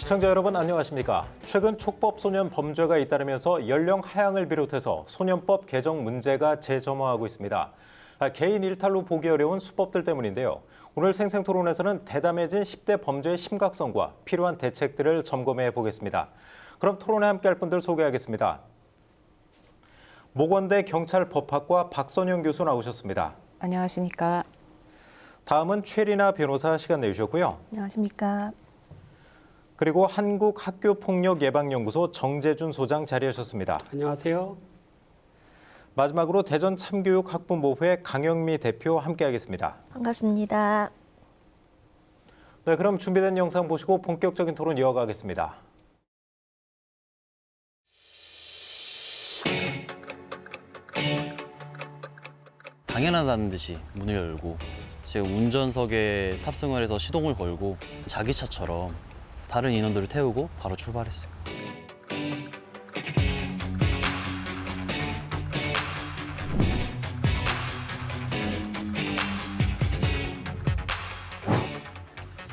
시청자 여러분 안녕하십니까? 최근 촉법 소년 범죄가 잇따르면서 연령 하향을 비롯해서 소년법 개정 문제가 재점화하고 있습니다. 개인 일탈로 보기 어려운 수법들 때문인데요. 오늘 생생토론에서는 대담해진 10대 범죄의 심각성과 필요한 대책들을 점검해 보겠습니다. 그럼 토론에 함께할 분들 소개하겠습니다. 모건대 경찰법학과 박선영 교수 나오셨습니다. 안녕하십니까? 다음은 최리나 변호사 시간 내주셨고요. 안녕하십니까? 그리고 한국학교폭력예방연구소 정재준 소장 자리하셨습니다. 안녕하세요. 마지막으로 대전 참교육학부모회 강영미 대표 함께하겠습니다. 반갑습니다. 네, 그럼 준비된 영상 보시고 본격적인 토론 이어가겠습니다. 당연하다는 듯이 문을 열고 제가 운전석에 탑승을 해서 시동을 걸고 자기 차처럼 다른 인원들을 태우고 바로 출발했어요.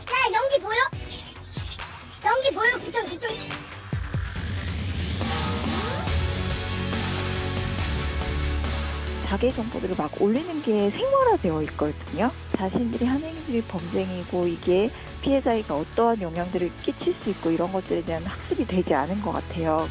야, 연기 보여? 연기 보여? 그쪽. 자기 정보들을 막 올리는 게 생활화되어 있거든요. 자신들이 한 행위들이 범죄이고 이게 피해자에게 어떠한 영향들을 끼칠 수 있고 이런 것들에 대한 학습이 되지 않은 것 같아요.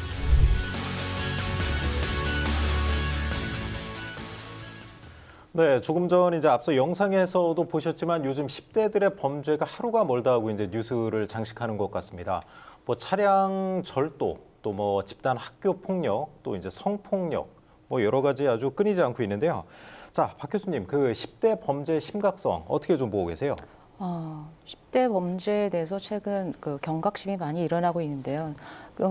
네, 조금 전 이제 앞서 영상에서도 보셨지만 요즘 10대들의 범죄가 하루가 멀다 하고 이제 뉴스를 장식하는 것 같습니다. 뭐 차량 절도, 또 뭐 집단 학교 폭력, 또 이제 성폭력, 뭐 여러 가지 아주 끊이지 않고 있는데요. 자, 박 교수님, 그 10대 범죄의 심각성 어떻게 좀 보고 계세요? 10대 범죄에 대해서 최근 경각심이 많이 일어나고 있는데요.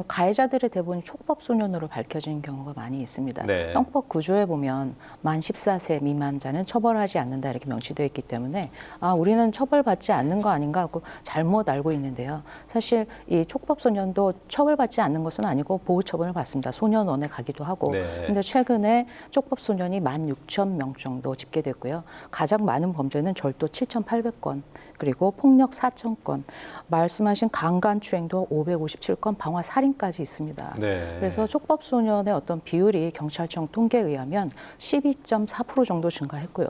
가해자들의 대부분 촉법 소년으로 밝혀지는 경우가 많이 있습니다. 네. 형법 구조에 보면 만 14세 미만자는 처벌하지 않는다 이렇게 명시되어 있기 때문에 우리는 처벌받지 않는 거 아닌가 하고 잘못 알고 있는데요. 사실 이 촉법 소년도 처벌받지 않는 것은 아니고 보호 처분을 받습니다. 소년원에 가기도 하고. 네. 근데 최근에 촉법 소년이 16,000명 정도 집계됐고요. 가장 많은 범죄는 절도 7,800건. 그리고 폭력 4,000건, 말씀하신 강간추행도 557건, 방화 살인까지 있습니다. 네. 그래서 촉법소년의 어떤 비율이 경찰청 통계에 의하면 12.4% 정도 증가했고요.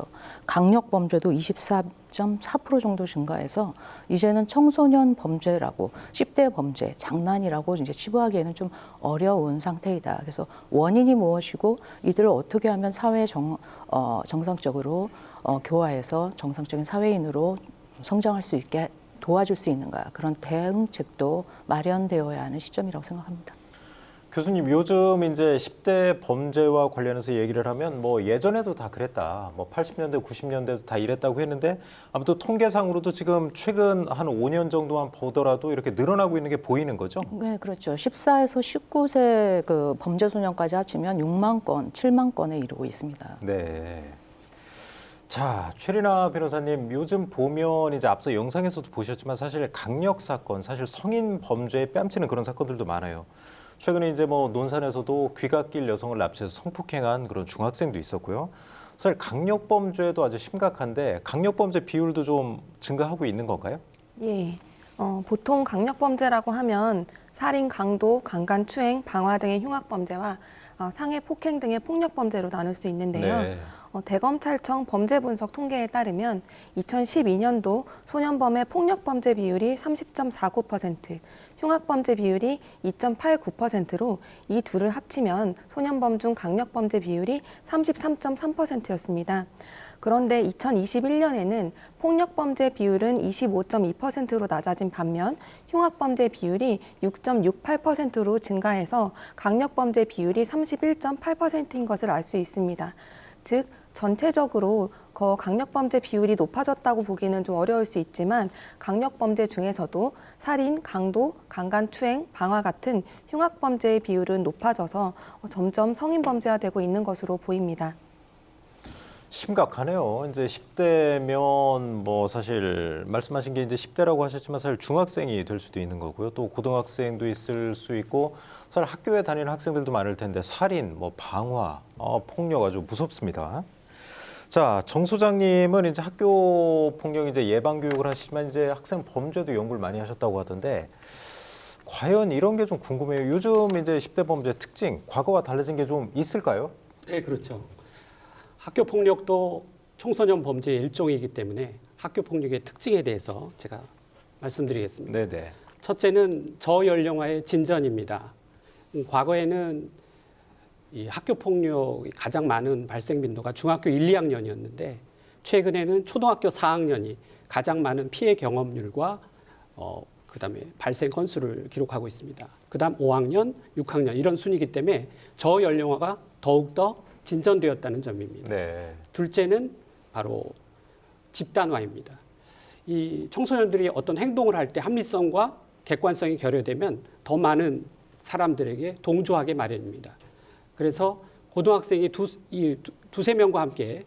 강력범죄도 24.4% 정도 증가해서 이제는 청소년 범죄라고 10대 범죄, 장난이라고 이제 치부하기에는 좀 어려운 상태이다. 그래서 원인이 무엇이고 이들을 어떻게 하면 사회 정상적으로 교화해서 정상적인 사회인으로 성장할 수 있게 도와줄 수 있는가, 그런 대응책도 마련되어야 하는 시점이라고 생각합니다. 교수님, 요즘 이제 10대 범죄와 관련해서 얘기를 하면 뭐 예전에도 다 그랬다. 뭐 80년대, 90년대도 다 이랬다고 했는데 아무튼 통계상으로도 지금 최근 한 5년 정도만 보더라도 이렇게 늘어나고 있는 게 보이는 거죠? 네, 그렇죠. 14에서 19세 그 범죄 소년까지 합치면 6만 건, 7만 건에 이르고 있습니다. 네. 자, 최리나 변호사님, 요즘 보면 이제 앞서 영상에서도 보셨지만 사실 강력 사건, 사실 성인 범죄에 뺨치는 그런 사건들도 많아요. 최근에 이제 뭐 논산에서도 귀갓길 여성을 납치해서 성폭행한 그런 중학생도 있었고요. 사실 강력 범죄도 아주 심각한데 강력 범죄 비율도 좀 증가하고 있는 건가요? 예. 보통 강력범죄라고 하면 살인, 강도, 강간추행, 방화 등의 흉악범죄와 상해 폭행 등의 폭력범죄로 나눌 수 있는데요. 네. 대검찰청 범죄분석 통계에 따르면 2012년도 소년범의 폭력범죄 비율이 30.49%, 흉악범죄 비율이 2.89%로 이 둘을 합치면 소년범 중 강력범죄 비율이 33.3%였습니다. 그런데 2021년에는 폭력범죄 비율은 25.2%로 낮아진 반면 흉악범죄 비율이 6.68%로 증가해서 강력범죄 비율이 31.8%인 것을 알 수 있습니다. 즉 전체적으로 강력범죄 비율이 높아졌다고 보기는 좀 어려울 수 있지만 강력범죄 중에서도 살인, 강도, 강간추행, 방화 같은 흉악범죄의 비율은 높아져서 점점 성인범죄화되고 있는 것으로 보입니다. 심각하네요. 이제 10대면 뭐 사실 말씀하신 게 이제 10대라고 하셨지만 사실 중학생이 될 수도 있는 거고요. 또 고등학생도 있을 수 있고 사실 학교에 다니는 학생들도 많을 텐데 살인, 뭐 방화, 폭력 아주 무섭습니다. 자, 정 소장님은 이제 학교 폭력 이제 예방 교육을 하시지만 이제 학생 범죄도 연구를 많이 하셨다고 하던데 과연 이런 게 좀 궁금해요. 요즘 이제 10대 범죄 특징, 과거와 달라진 게 좀 있을까요? 네, 그렇죠. 학교 폭력도 청소년 범죄의 일종이기 때문에 학교 폭력의 특징에 대해서 제가 말씀드리겠습니다. 네네. 첫째는 저연령화의 진전입니다. 과거에는 이 학교 폭력이 가장 많은 발생 빈도가 중학교 1, 2학년이었는데 최근에는 초등학교 4학년이 가장 많은 피해 경험률과 그다음에 발생 건수를 기록하고 있습니다. 그다음 5학년, 6학년 이런 순이기 때문에 저연령화가 더욱더 진전되었다는 점입니다. 네. 둘째는 바로 집단화입니다. 이 청소년들이 어떤 행동을 할 때 합리성과 객관성이 결여되면 더 많은 사람들에게 동조하게 마련입니다. 그래서 고등학생이 두세 명과 함께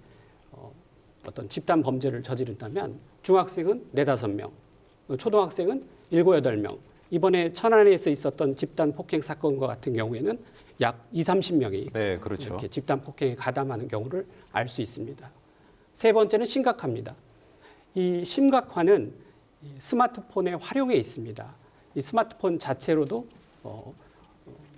어떤 집단 범죄를 저지른다면 중학생은 4-5명, 초등학생은 7-8명. 이번에 천안에서 있었던 집단 폭행 사건과 같은 경우에는 약 20-30명이 네, 그렇죠. 이렇게 집단 폭행에 가담하는 경우를 알 수 있습니다. 세 번째는 심각합니다. 이 심각화는 스마트폰의 활용에 있습니다. 이 스마트폰 자체로도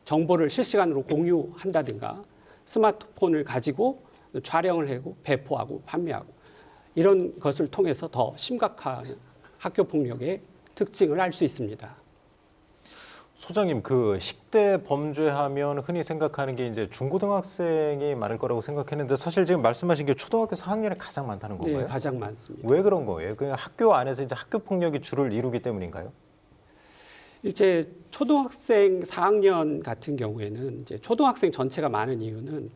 정보를 실시간으로 공유한다든가 스마트폰을 가지고 촬영을 하고 배포하고 판매하고 이런 것을 통해서 더 심각한 학교 폭력의 특징을 알 수 있습니다. 소장님, 그 10대 범죄하면 흔히 생각하는 게 이제 중고등학생이 많을 거라고 생각했는데 사실 지금 말씀하신 게 초등학교 4학년에 가장 많다는 건가요? 네, 가장 많습니다. 왜 그런 거예요? 그냥 학교 안에서 이제 학교 폭력이 주를 이루기 때문인가요? 이제 초등학생 4학년 같은 경우에는 이제 초등학생 전체가 많은 이유는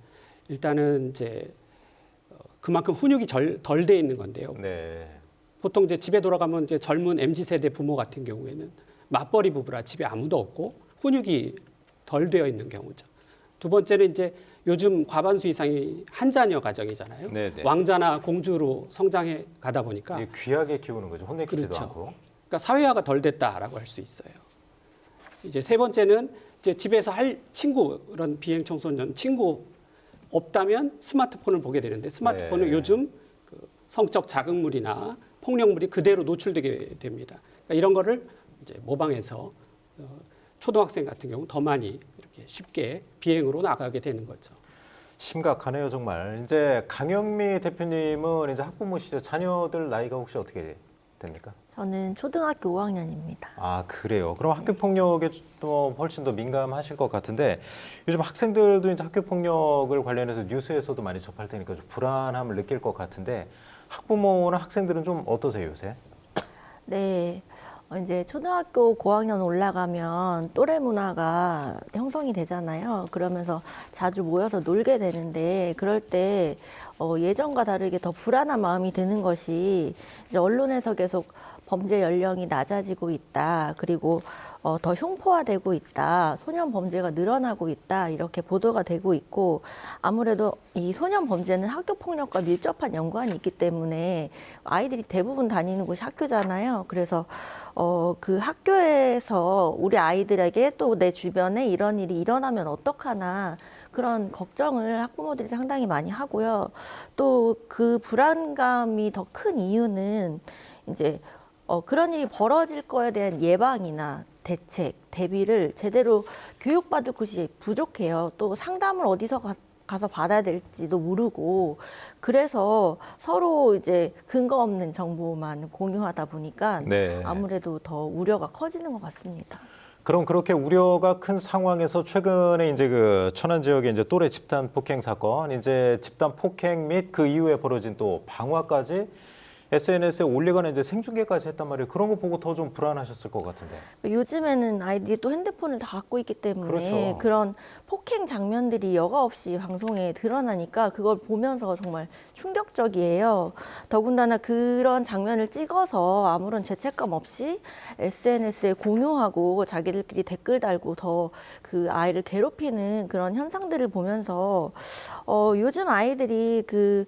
일단은 이제 그만큼 훈육이 덜 돼 있는 건데요. 네. 보통 이제 집에 돌아가면 이제 젊은 MZ 세대 부모 같은 경우에는 맞벌이 부부라 집에 아무도 없고 훈육이 덜 되어 있는 경우죠. 두 번째는 이제 요즘 과반수 이상이 한 자녀 가정이잖아요. 네네. 왕자나 공주로 성장해 가다 보니까 이게 귀하게 키우는 거죠. 혼내키지도 그렇죠. 않고. 그러니까 사회화가 덜 됐다라고 할 수 있어요. 이제 세 번째는 이제 집에서 할 친구 이런 비행 청소년 친구 없다면 스마트폰을 보게 되는데 스마트폰은 네. 요즘 그 성적 자극물이나 폭력물이 그대로 노출되게 됩니다. 그러니까 이런 거를 이제 모방해서 초등학생 같은 경우 더 많이 이렇게 쉽게 비행으로 나가게 되는 거죠. 심각하네요, 정말. 이제 강영미 대표님은 이제 학부모시죠. 자녀들 나이가 혹시 어떻게 됩니까? 저는 초등학교 5학년입니다. 아, 그래요. 그럼 학교 폭력에 또 훨씬 더 민감하실 것 같은데 요즘 학생들도 이제 학교 폭력을 관련해서 뉴스에서도 많이 접할 테니까 좀 불안함을 느낄 것 같은데 학부모나 학생들은 좀 어떠세요, 요새? 네. 이제 초등학교 고학년 올라가면 또래 문화가 형성이 되잖아요. 그러면서 자주 모여서 놀게 되는데 그럴 때 예전과 다르게 더 불안한 마음이 드는 것이 이제 언론에서 계속 범죄 연령이 낮아지고 있다. 그리고 더 흉포화되고 있다. 소년 범죄가 늘어나고 있다. 이렇게 보도가 되고 있고 아무래도 이 소년 범죄는 학교 폭력과 밀접한 연관이 있기 때문에 아이들이 대부분 다니는 곳이 학교잖아요. 그래서 그 학교에서 우리 아이들에게 또 내 주변에 이런 일이 일어나면 어떡하나 그런 걱정을 학부모들이 상당히 많이 하고요. 또 그 불안감이 더 큰 이유는 이제 그런 일이 벌어질 거에 대한 예방이나 대책, 대비를 제대로 교육받을 곳이 부족해요. 또 상담을 어디서 가서 받아야 될지도 모르고 그래서 서로 이제 근거 없는 정보만 공유하다 보니까 네. 아무래도 더 우려가 커지는 것 같습니다. 그럼 그렇게 우려가 큰 상황에서 최근에 이제 그 천안 지역의 이제 또래 집단 폭행 사건, 이제 집단 폭행 및 그 이후에 벌어진 또 방화까지 SNS에 올리거나 이제 생중계까지 했단 말이에요. 그런 거 보고 더 좀 불안하셨을 것 같은데. 요즘에는 아이들이 또 핸드폰을 다 갖고 있기 때문에 그렇죠. 그런 폭행 장면들이 여과 없이 방송에 드러나니까 그걸 보면서 정말 충격적이에요. 더군다나 그런 장면을 찍어서 아무런 죄책감 없이 SNS에 공유하고 자기들끼리 댓글 달고 더 그 아이를 괴롭히는 그런 현상들을 보면서 요즘 아이들이 그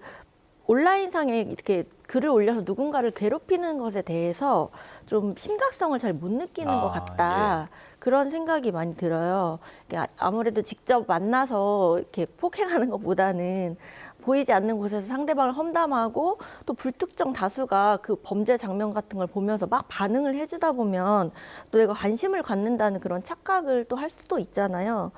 온라인상에 이렇게 글을 올려서 누군가를 괴롭히는 것에 대해서 좀 심각성을 잘 못 느끼는 것 같다. 그런 생각이 많이 들어요. 아무래도 직접 만나서 이렇게 폭행하는 것보다는 보이지 않는 곳에서 상대방을 험담하고 또 불특정 다수가 그 범죄 장면 같은 걸 보면서 막 반응을 해주다 보면 또 내가 관심을 갖는다는 그런 착각을 또 할 수도 있잖아요.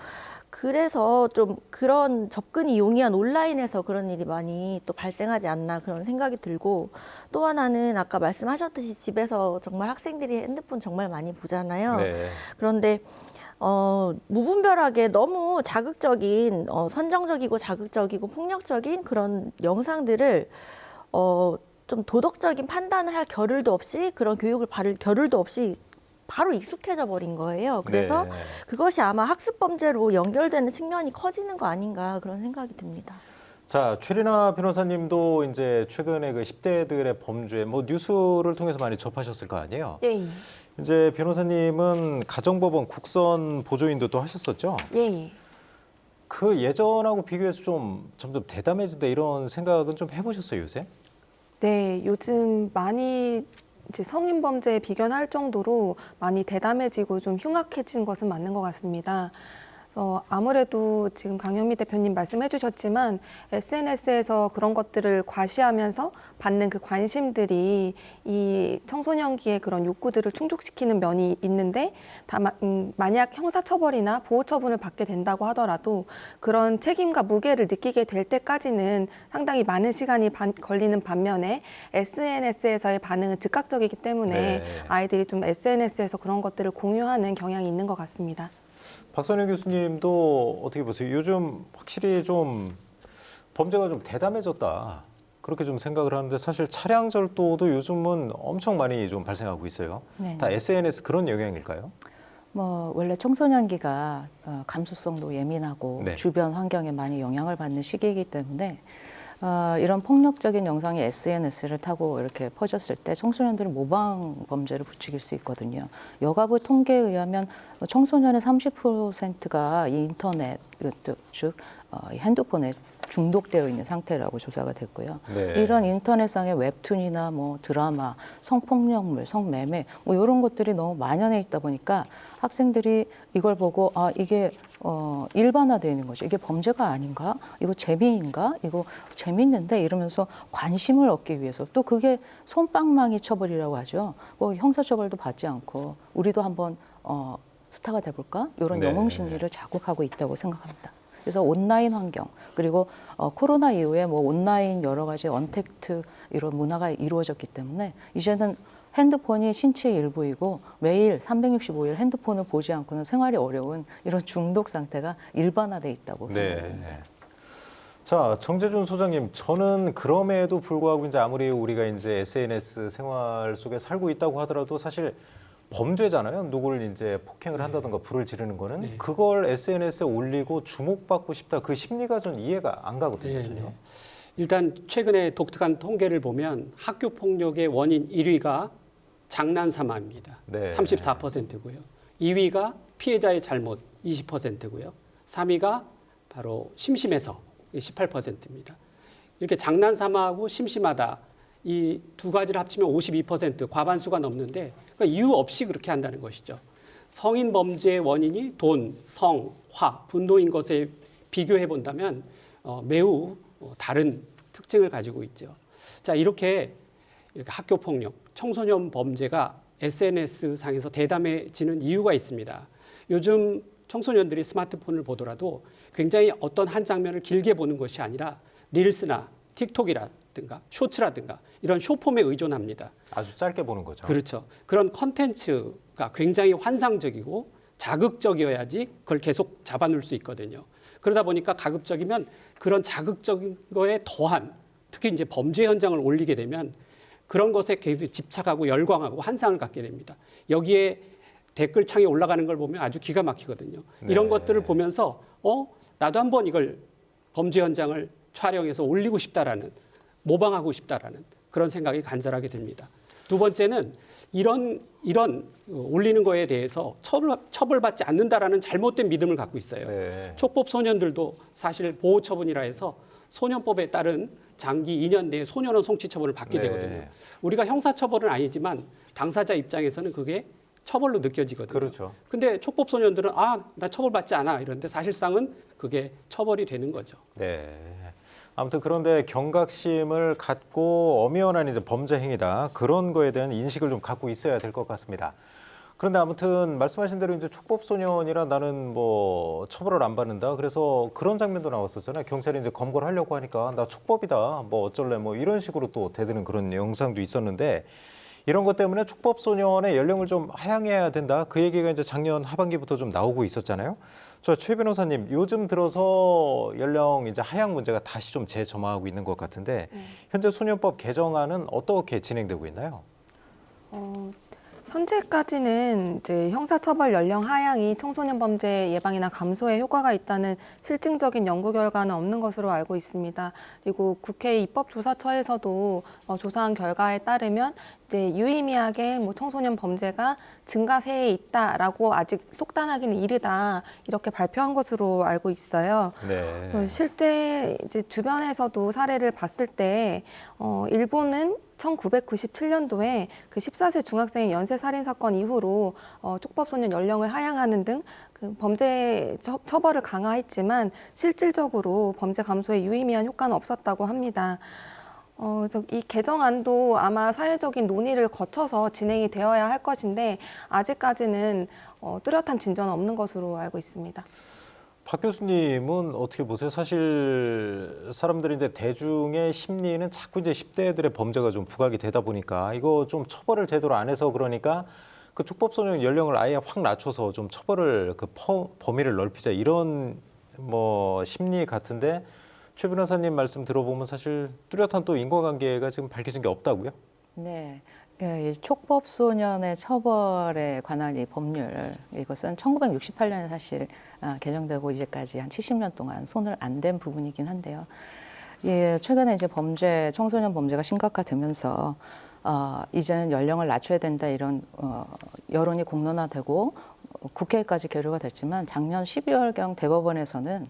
그래서 좀 그런 접근이 용이한 온라인에서 그런 일이 많이 또 발생하지 않나 그런 생각이 들고, 또 하나는 아까 말씀하셨듯이 집에서 정말 학생들이 핸드폰 정말 많이 보잖아요. 네. 그런데 무분별하게 너무 자극적인 선정적이고 자극적이고 폭력적인 그런 영상들을 좀 도덕적인 판단을 할 겨를도 없이, 그런 교육을 받을 겨를도 없이 바로 익숙해져 버린 거예요. 그래서 네. 그것이 아마 학습 범죄로 연결되는 측면이 커지는 거 아닌가 그런 생각이 듭니다. 자, 최리나 변호사님도 이제 최근에 그 10대들의 범죄 뭐 뉴스를 통해서 많이 접하셨을 거 아니에요? 예, 이제 변호사님은 가정법원 국선 보조인도 또 하셨었죠? 예. 그 예전하고 비교해서 좀 점점 대담해진다 이런 생각은 좀 해보셨어요, 요새? 네, 요즘 많이 이제 성인 범죄에 비견할 정도로 많이 대담해지고 좀 흉악해진 것은 맞는 것 같습니다. 아무래도 지금 강현미 대표님 말씀해 주셨지만 SNS에서 그런 것들을 과시하면서 받는 그 관심들이 이 청소년기의 그런 욕구들을 충족시키는 면이 있는데, 다만 만약 형사처벌이나 보호처분을 받게 된다고 하더라도 그런 책임과 무게를 느끼게 될 때까지는 상당히 많은 시간이 걸리는 반면에 SNS에서의 반응은 즉각적이기 때문에 네. 아이들이 좀 SNS에서 그런 것들을 공유하는 경향이 있는 것 같습니다. 박선영 교수님도 어떻게 보세요? 요즘 확실히 좀 범죄가 좀 대담해졌다. 그렇게 좀 생각을 하는데 사실 차량 절도도 요즘은 엄청 많이 좀 발생하고 있어요. 네. 다 SNS 그런 영향일까요? 뭐 원래 청소년기가 감수성도 예민하고 네. 주변 환경에 많이 영향을 받는 시기이기 때문에 이런 폭력적인 영상이 SNS를 타고 이렇게 퍼졌을 때 청소년들은 모방 범죄를 부추길 수 있거든요. 여가부 통계에 의하면 청소년의 30%가 이 인터넷, 즉 핸드폰에 중독되어 있는 상태라고 조사가 됐고요. 네. 이런 인터넷상의 웹툰이나 뭐 드라마, 성폭력물, 성매매 뭐 이런 것들이 너무 만연해 있다 보니까 학생들이 이걸 보고 이게 일반화되어 있는 거죠. 이게 범죄가 아닌가? 이거 재미인가? 이거 재밌는데? 이러면서 관심을 얻기 위해서, 또 그게 솜방망이 처벌이라고 하죠. 뭐 형사처벌도 받지 않고 우리도 한번 스타가 돼볼까? 이런 네. 영웅 심리를 자극하고 있다고 생각합니다. 그래서 온라인 환경, 그리고 코로나 이후에 뭐 온라인 여러 가지 언택트 이런 문화가 이루어졌기 때문에 이제는 핸드폰이 신체의 일부이고 매일 365일 핸드폰을 보지 않고는 생활이 어려운 이런 중독 상태가 일반화돼 있다고 생각합니다. 네. 자, 정재준 소장님, 저는 그럼에도 불구하고 이제 아무리 우리가 이제 SNS 생활 속에 살고 있다고 하더라도 사실 범죄잖아요. 누구를 이제 폭행을 한다든가 불을 지르는 거는 네. 그걸 SNS에 올리고 주목받고 싶다. 그 심리가 좀 이해가 안 가거든요. 네, 전혀. 네. 일단 최근에 독특한 통계를 보면 학교 폭력의 원인 1위가 장난삼아입니다. 네. 34%고요. 2위가 피해자의 잘못 20%고요. 3위가 바로 심심해서 18%입니다. 이렇게 장난삼아하고 심심하다, 이 두 가지를 합치면 52%, 과반수가 넘는데, 그러니까 이유 없이 그렇게 한다는 것이죠. 성인 범죄의 원인이 돈, 성, 화, 분노인 것에 비교해 본다면 매우 다른 특징을 가지고 있죠. 자, 이렇게 학교 폭력, 청소년 범죄가 SNS 상에서 대담해지는 이유가 있습니다. 요즘 청소년들이 스마트폰을 보더라도 굉장히 어떤 한 장면을 길게 보는 것이 아니라 릴스나 틱톡이라든가 쇼츠라든가 이런 쇼폼에 의존합니다. 아주 짧게 보는 거죠. 그렇죠. 그런 컨텐츠가 굉장히 환상적이고 자극적이어야지 그걸 계속 잡아놓을 수 있거든요. 그러다 보니까 가급적이면 그런 자극적인 거에 더한, 특히 이제 범죄 현장을 올리게 되면 그런 것에 계속 집착하고 열광하고 환상을 갖게 됩니다. 여기에 댓글창에 올라가는 걸 보면 아주 기가 막히거든요. 이런 네. 것들을 보면서 나도 한번 이걸 범죄 현장을 촬영해서 올리고 싶다라는, 모방하고 싶다라는 그런 생각이 간절하게 듭니다. 두 번째는 이런 올리는 거에 대해서 처벌받지 않는다라는 잘못된 믿음을 갖고 있어요. 네. 촉법 소년들도 사실 보호 처분이라 해서 소년법에 따른 장기 2년 내에 소년원 송치 처벌을 받게 네. 되거든요. 우리가 형사 처벌은 아니지만 당사자 입장에서는 그게 처벌로 느껴지거든요. 그렇죠. 근데 촉법 소년들은 나 처벌받지 않아 이런데 사실상은 그게 처벌이 되는 거죠. 네. 아무튼 그런데 경각심을 갖고 엄연한 이제 범죄 행위다. 그런 거에 대한 인식을 좀 갖고 있어야 될 것 같습니다. 그런데 아무튼 말씀하신 대로 이제 촉법소년이라 나는 뭐 처벌을 안 받는다. 그래서 그런 장면도 나왔었잖아요. 경찰이 이제 검거를 하려고 하니까 나 촉법이다. 뭐 어쩔래 뭐 이런 식으로 또 대드는 그런 영상도 있었는데 이런 것 때문에 촉법소년의 연령을 좀 하향해야 된다. 그 얘기가 이제 작년 하반기부터 좀 나오고 있었잖아요. 저 최 변호사님, 요즘 들어서 연령 이제 하향 문제가 다시 좀 재점화하고 있는 것 같은데 현재 소년법 개정안은 어떻게 진행되고 있나요? 현재까지는 이제 형사처벌 연령 하향이 청소년 범죄 예방이나 감소에 효과가 있다는 실증적인 연구 결과는 없는 것으로 알고 있습니다. 그리고 국회 입법조사처에서도 조사한 결과에 따르면 이제 유의미하게 뭐 청소년 범죄가 증가세에 있다라고 아직 속단하기는 이르다 이렇게 발표한 것으로 알고 있어요. 네. 실제 이제 주변에서도 사례를 봤을 때 일본은 1997년도에 그 14세 중학생의 연쇄 살인 사건 이후로 촉법소년 연령을 하향하는 등 그 범죄 처벌을 강화했지만 실질적으로 범죄 감소에 유의미한 효과는 없었다고 합니다. 그래서 이 개정안도 아마 사회적인 논의를 거쳐서 진행이 되어야 할 것인데 아직까지는 뚜렷한 진전은 없는 것으로 알고 있습니다. 박 교수님은 어떻게 보세요? 사실 사람들이 이제 대중의 심리는 자꾸 이제 10대들의 범죄가 좀 부각이 되다 보니까 이거 좀 처벌을 제대로 안 해서 그러니까 그 촉법소년 연령을 아예 확 낮춰서 좀 처벌을 그 범위를 넓히자 이런 뭐 심리 같은데 최 변호사님 말씀 들어보면 사실 뚜렷한 또 인과관계가 지금 밝혀진 게 없다고요? 네. 이 촉법소년의 처벌에 관한 이 법률 이것은 1968년에 사실 개정되고 이제까지 한 70년 동안 손을 안 댄 부분이긴 한데요. 예, 최근에 이제 청소년 범죄가 심각화되면서 이제는 연령을 낮춰야 된다 이런 여론이 공론화되고 국회까지 계류가 됐지만 작년 12월경 대법원에서는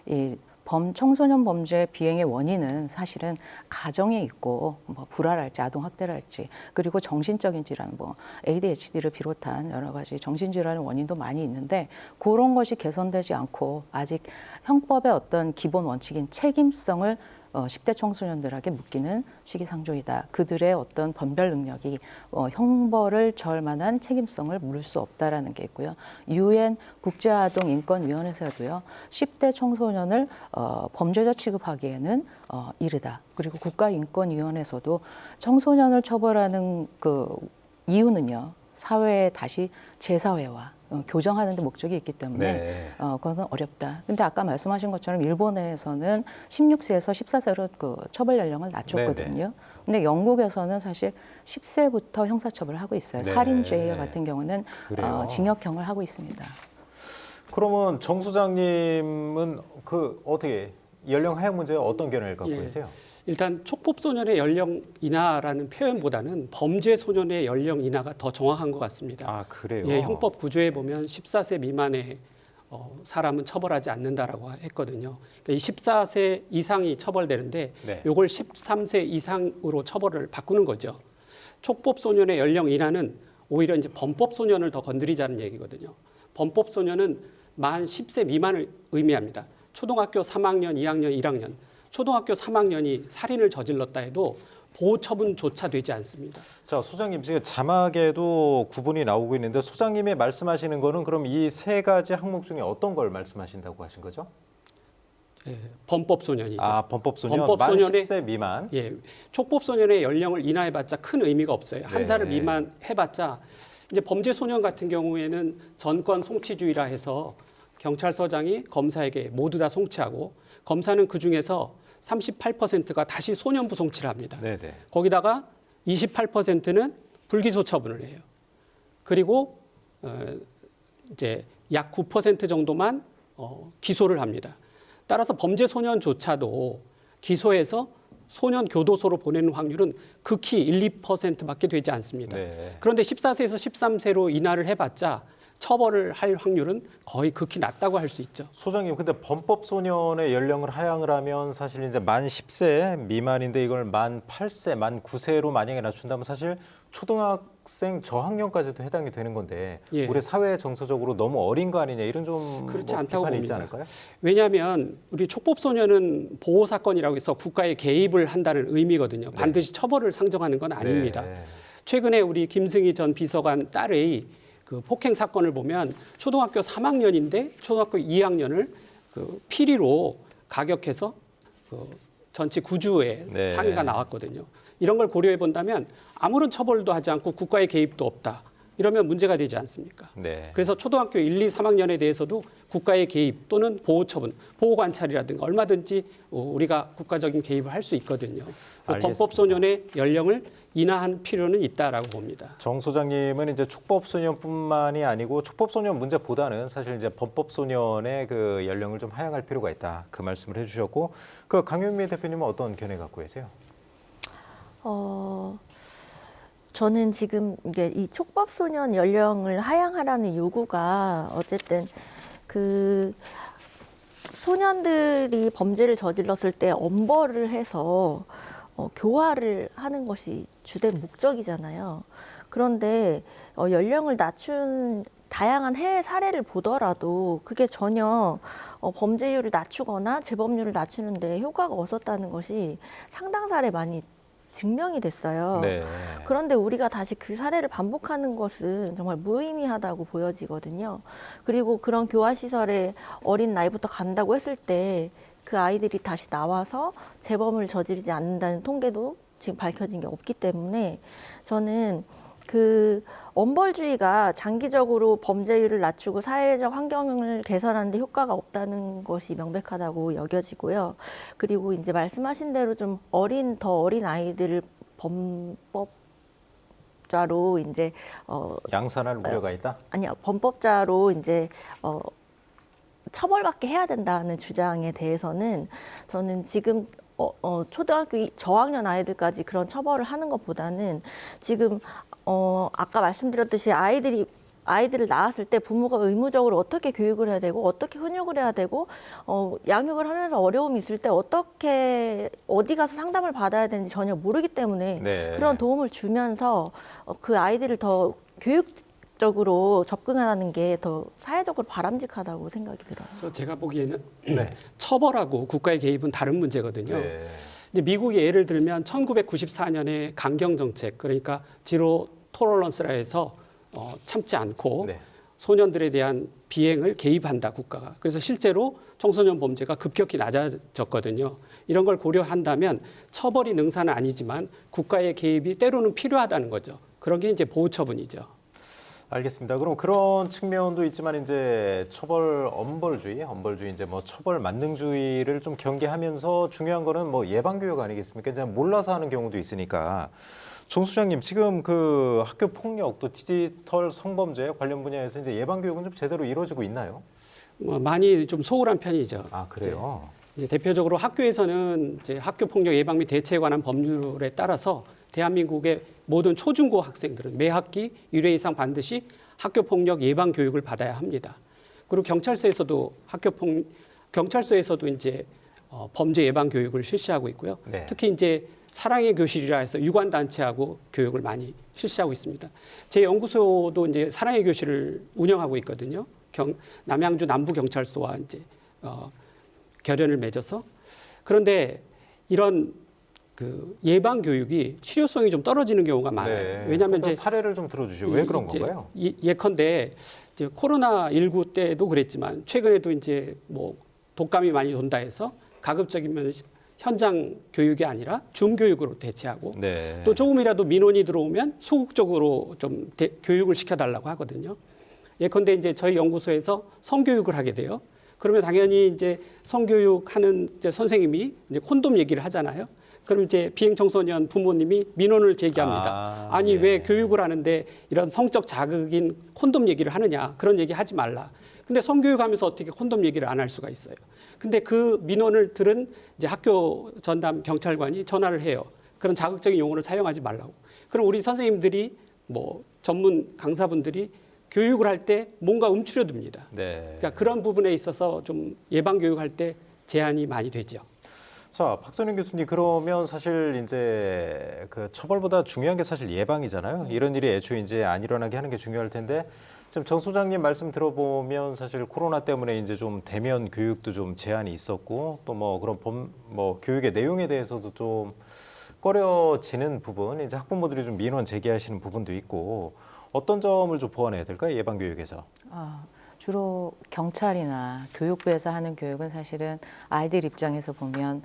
이 청소년 범죄 비행의 원인은 사실은 가정에 있고 뭐 불알할지 아동 학대랄지 그리고 정신적인 질환 뭐 ADHD를 비롯한 여러 가지 정신질환의 원인도 많이 있는데 그런 것이 개선되지 않고 아직 형법의 어떤 기본 원칙인 책임성을 10대 청소년들에게 묶이는 시기상조이다. 그들의 어떤 변별 능력이 형벌을 처할 만한 책임성을 물을 수 없다라는 게 있고요. UN 국제아동인권위원회에서도요. 10대 청소년을 범죄자 취급하기에는 이르다. 그리고 국가인권위원회에서도 청소년을 처벌하는 그 이유는요. 사회에 다시 재사회화 교정하는 데 목적이 있기 때문에 네. 그거는 어렵다. 근데 아까 말씀하신 것처럼 일본에서는 16세에서 14세로 그 처벌 연령을 낮췄거든요. 근데 영국에서는 사실 10세부터 형사처벌을 하고 있어요. 네. 살인죄 같은 경우는 그래요? 징역형을 하고 있습니다. 그러면 정 소장님은 그 어떻게 연령 하향 문제에 어떤 견해를 갖고 계세요? 일단 촉법소년의 연령 인하라는 표현보다는 범죄 소년의 연령 인하가 더 정확한 것 같습니다. 아, 그래요? 예, 형법 구조에 보면 14세 미만의 사람은 처벌하지 않는다라고 했거든요. 그러니까 이 14세 이상이 처벌되는데 네. 이걸 13세 이상으로 처벌을 바꾸는 거죠. 촉법소년의 연령 인하는 오히려 이제 범법소년을 더 건드리자는 얘기거든요. 범법소년은 만 10세 미만을 의미합니다. 초등학교 3학년, 2학년, 1학년, 초등학교 3학년이 살인을 저질렀다 해도 보호 처분조차 되지 않습니다. 자, 소장님 지금 자막에도 구분이 나오고 있는데 소장님이 말씀하시는 거는 그럼 이 세 가지 항목 중에 어떤 걸 말씀하신다고 하신 거죠? 예, 범법소년이죠. 아, 범법소년 만 범법소년의 10세 미만. 예, 촉법소년의 연령을 인하해봤자 큰 의미가 없어요. 한 네. 살을 미만 해봤자 이제 범죄소년 같은 경우에는 전권 송치주의라 해서 경찰서장이 검사에게 모두 다 송치하고 검사는 그 중에서 38%가 다시 소년부 송치를 합니다. 네네. 거기다가 28%는 불기소 처분을 해요. 그리고 이제 약 9% 정도만 기소를 합니다. 따라서 범죄 소년조차도 기소해서 소년 교도소로 보내는 확률은 극히 1, 2%밖에 되지 않습니다. 네. 그런데 14세에서 13세로 인하를 해봤자 처벌을 할 확률은 거의 극히 낮다고 할 수 있죠. 소장님, 근데 범법소년의 연령을 하향을 하면 사실 이제 만 10세 미만인데 이걸 만 8세, 만 9세로 만약에 낮춘다면 사실 초등학생 저학년까지도 해당이 되는 건데 예. 우리 사회 정서적으로 너무 어린 거 아니냐 이런 좀 그렇지 뭐 않다고 비판이 있지 봅니다. 않을까요? 왜냐하면 우리 촉법소년은 보호사건이라고 해서 국가에 개입을 한다는 의미거든요. 반드시 처벌을 상정하는 건 아닙니다. 네. 최근에 우리 김승희 전 비서관 딸의 그 폭행 사건을 보면 초등학교 3학년인데 초등학교 2학년을 그 피리로 가격해서 그 전치 9주의 네. 상해가 나왔거든요. 이런 걸 고려해 본다면 아무런 처벌도 하지 않고 국가의 개입도 없다. 이러면 문제가 되지 않습니까? 네. 그래서 초등학교 1, 2, 3학년에 대해서도 국가의 개입 또는 보호 처분, 보호 관찰이라든가 얼마든지 우리가 국가적인 개입을 할 수 있거든요. 알겠습니다. 범법소년의 연령을 인하한 필요는 있다라고 봅니다. 정 소장님은 이제 촉법소년뿐만이 아니고 촉법소년 문제보다는 사실 이제 범법소년의 그 연령을 좀 하향할 필요가 있다. 그 말씀을 해주셨고, 그 강윤미 대표님은 어떤 견해 갖고 계세요? 저는 지금 이게 이 촉법소년 연령을 하향하라는 요구가 어쨌든 그 소년들이 범죄를 저질렀을 때 엄벌을 해서 교화를 하는 것이 주된 목적이잖아요. 그런데 연령을 낮춘 다양한 해외 사례를 보더라도 그게 전혀 범죄율을 낮추거나 재범률을 낮추는데 효과가 없었다는 것이 상당 사례 많이 증명이 됐어요. 네. 그런데 우리가 다시 그 사례를 반복하는 것은 정말 무의미하다고 보여지거든요. 그리고 그런 교화시설에 어린 나이부터 간다고 했을 때 그 아이들이 다시 나와서 재범을 저지르지 않는다는 통계도 지금 밝혀진 게 없기 때문에 저는 그 엄벌주의가 장기적으로 범죄율을 낮추고 사회적 환경을 개선하는 데 효과가 없다는 것이 명백하다고 여겨지고요. 그리고 이제 말씀하신 대로 좀 더 어린 아이들을 범법자로 이제 양산할 우려가 있다? 아니요, 범법자로 이제 처벌받게 해야 된다는 주장에 대해서는 저는 지금 초등학교 저학년 아이들까지 그런 처벌을 하는 것보다는 지금 아까 말씀드렸듯이 아이들을 낳았을 때 부모가 의무적으로 어떻게 교육을 해야 되고 어떻게 훈육을 해야 되고 양육을 하면서 어려움이 있을 때 어떻게 어디 가서 상담을 받아야 되는지 전혀 모르기 때문에 네. 그런 도움을 주면서 그 아이들을 더 교육적으로 접근하는 게 더 사회적으로 바람직하다고 생각이 들어요. 제가 보기에는 네. 처벌하고 국가의 개입은 다른 문제거든요. 네. 이제 미국의 예를 들면 1994년에 강경 정책, 그러니까 지로 토러런스라 해서 참지 않고 네. 소년들에 대한 비행을 개입한다 국가가. 그래서 실제로 청소년 범죄가 급격히 낮아졌거든요. 이런 걸 고려한다면 처벌이 능사는 아니지만 국가의 개입이 때로는 필요하다는 거죠. 그런 게 이제 보호 처분이죠. 알겠습니다. 그럼 그런 측면도 있지만 이제 엄벌주의 이제 뭐 처벌 만능주의를 좀 경계하면서 중요한 거는 뭐 예방 교육 아니겠습니까? 이제 몰라서 하는 경우도 있으니까. 정 소장님, 지금 그 학교 폭력 또 디지털 성범죄 관련 분야에서 이제 예방 교육은 좀 제대로 이루어지고 있나요? 많이 좀 소홀한 편이죠. 아, 그래요? 이제 대표적으로 학교에서는 이제 학교 폭력 예방 및 대처에 관한 법률에 따라서 대한민국의 모든 초중고 학생들은 매 학기 1회 이상 반드시 학교 폭력 예방 교육을 받아야 합니다. 그리고 경찰서에서도 이제 범죄 예방 교육을 실시하고 있고요. 네. 특히 이제 사랑의 교실이라 해서 유관 단체하고 교육을 많이 실시하고 있습니다. 제 연구소도 이제 사랑의 교실을 운영하고 있거든요. 남양주 남부경찰서와 이제 결연을 맺어서. 그런데 이런 그 예방 교육이 실효성이 좀 떨어지는 경우가 많아요. 네. 왜냐하면 그 이제 사례를 좀 들어주시죠. 왜 그런 이제 건가요? 예컨대 이제 코로나19 때도 그랬지만 최근에도 이제 뭐 독감이 많이 돈다 해서 가급적이면 현장 교육이 아니라 줌 교육으로 대체하고 네. 또 조금이라도 민원이 들어오면 소극적으로 좀 교육을 시켜달라고 하거든요. 예컨대 이제 저희 연구소에서 성교육을 하게 돼요. 그러면 당연히 이제 성교육하는 이제 선생님이 이제 콘돔 얘기를 하잖아요. 그럼 이제 비행 청소년 부모님이 민원을 제기합니다. 아니 네. 왜 교육을 하는데 이런 성적 자극인 콘돔 얘기를 하느냐, 그런 얘기 하지 말라. 근데 성교육하면서 어떻게 콘돔 얘기를 안 할 수가 있어요. 근데 그 민원을 들은 이제 학교 전담 경찰관이 전화를 해요. 그런 자극적인 용어를 사용하지 말라고. 그럼 우리 선생님들이 뭐 전문 강사분들이 교육을 할 때 뭔가 움츠려듭니다. 네. 그러니까 그런 부분에 있어서 좀 예방 교육할 때 제한이 많이 되죠. 자, 박선영 교수님, 그러면 사실 이제 그 처벌보다 중요한 게 사실 예방이잖아요. 이런 일이 애초에 이제 안 일어나게 하는 게 중요할 텐데, 지금 정 소장님 말씀 들어보면 사실 코로나 때문에 이제 좀 대면 교육도 좀 제한이 있었고, 또 뭐 그런 교육의 내용에 대해서도 좀 꺼려지는 부분, 이제 학부모들이 좀 민원 제기하시는 부분도 있고, 어떤 점을 좀 보완해야 될까요? 예방 교육에서. 주로 경찰이나 교육부에서 하는 교육은 사실은 아이들 입장에서 보면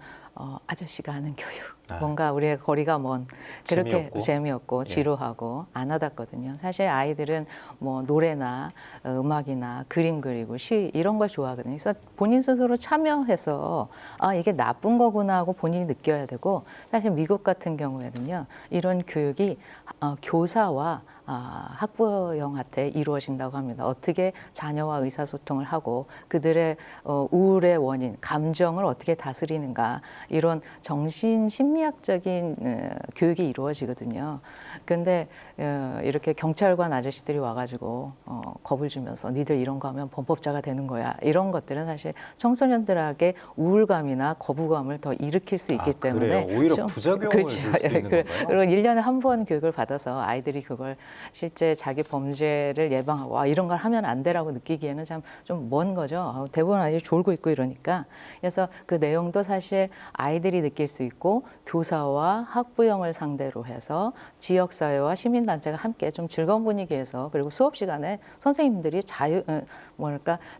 아저씨가 하는 교육, 뭔가 우리가 거리가 먼 그렇게 재미없고 지루하고 안 와닿거든요. 사실 아이들은 뭐 노래나 음악이나 그림 그리고 시 이런 걸 좋아하거든요. 그래서 본인 스스로 참여해서 이게 나쁜 거구나 하고 본인이 느껴야 되고, 사실 미국 같은 경우에는요, 이런 교육이 교사와 학부형한테 이루어진다고 합니다. 어떻게 자녀와 의사소통을 하고 그들의 우울의 원인, 감정을 어떻게 다스리는가, 이런 정신 심리학적인 교육이 이루어지거든요. 그런데 이렇게 경찰관 아저씨들이 와가지고 겁을 주면서 니들 이런 거 하면 범법자가 되는 거야, 이런 것들은 사실 청소년들에게 우울감이나 거부감을 더 일으킬 수 있기 때문에 그래요? 오히려 부작용을 줄 수도 있는 건가요? 그리고 1년에 한 번 교육을 받아서 아이들이 그걸 실제 자기 범죄를 예방하고 이런 걸 하면 안 되라고 느끼기에는 참 좀 먼 거죠. 대부분 아이들이 졸고 있고 이러니까. 그래서 그 내용도 사실 아이들이 느낄 수 있고, 교사와 학부형을 상대로 해서 지역사회와 시민단체가 함께 좀 즐거운 분위기에서, 그리고 수업 시간에 선생님들이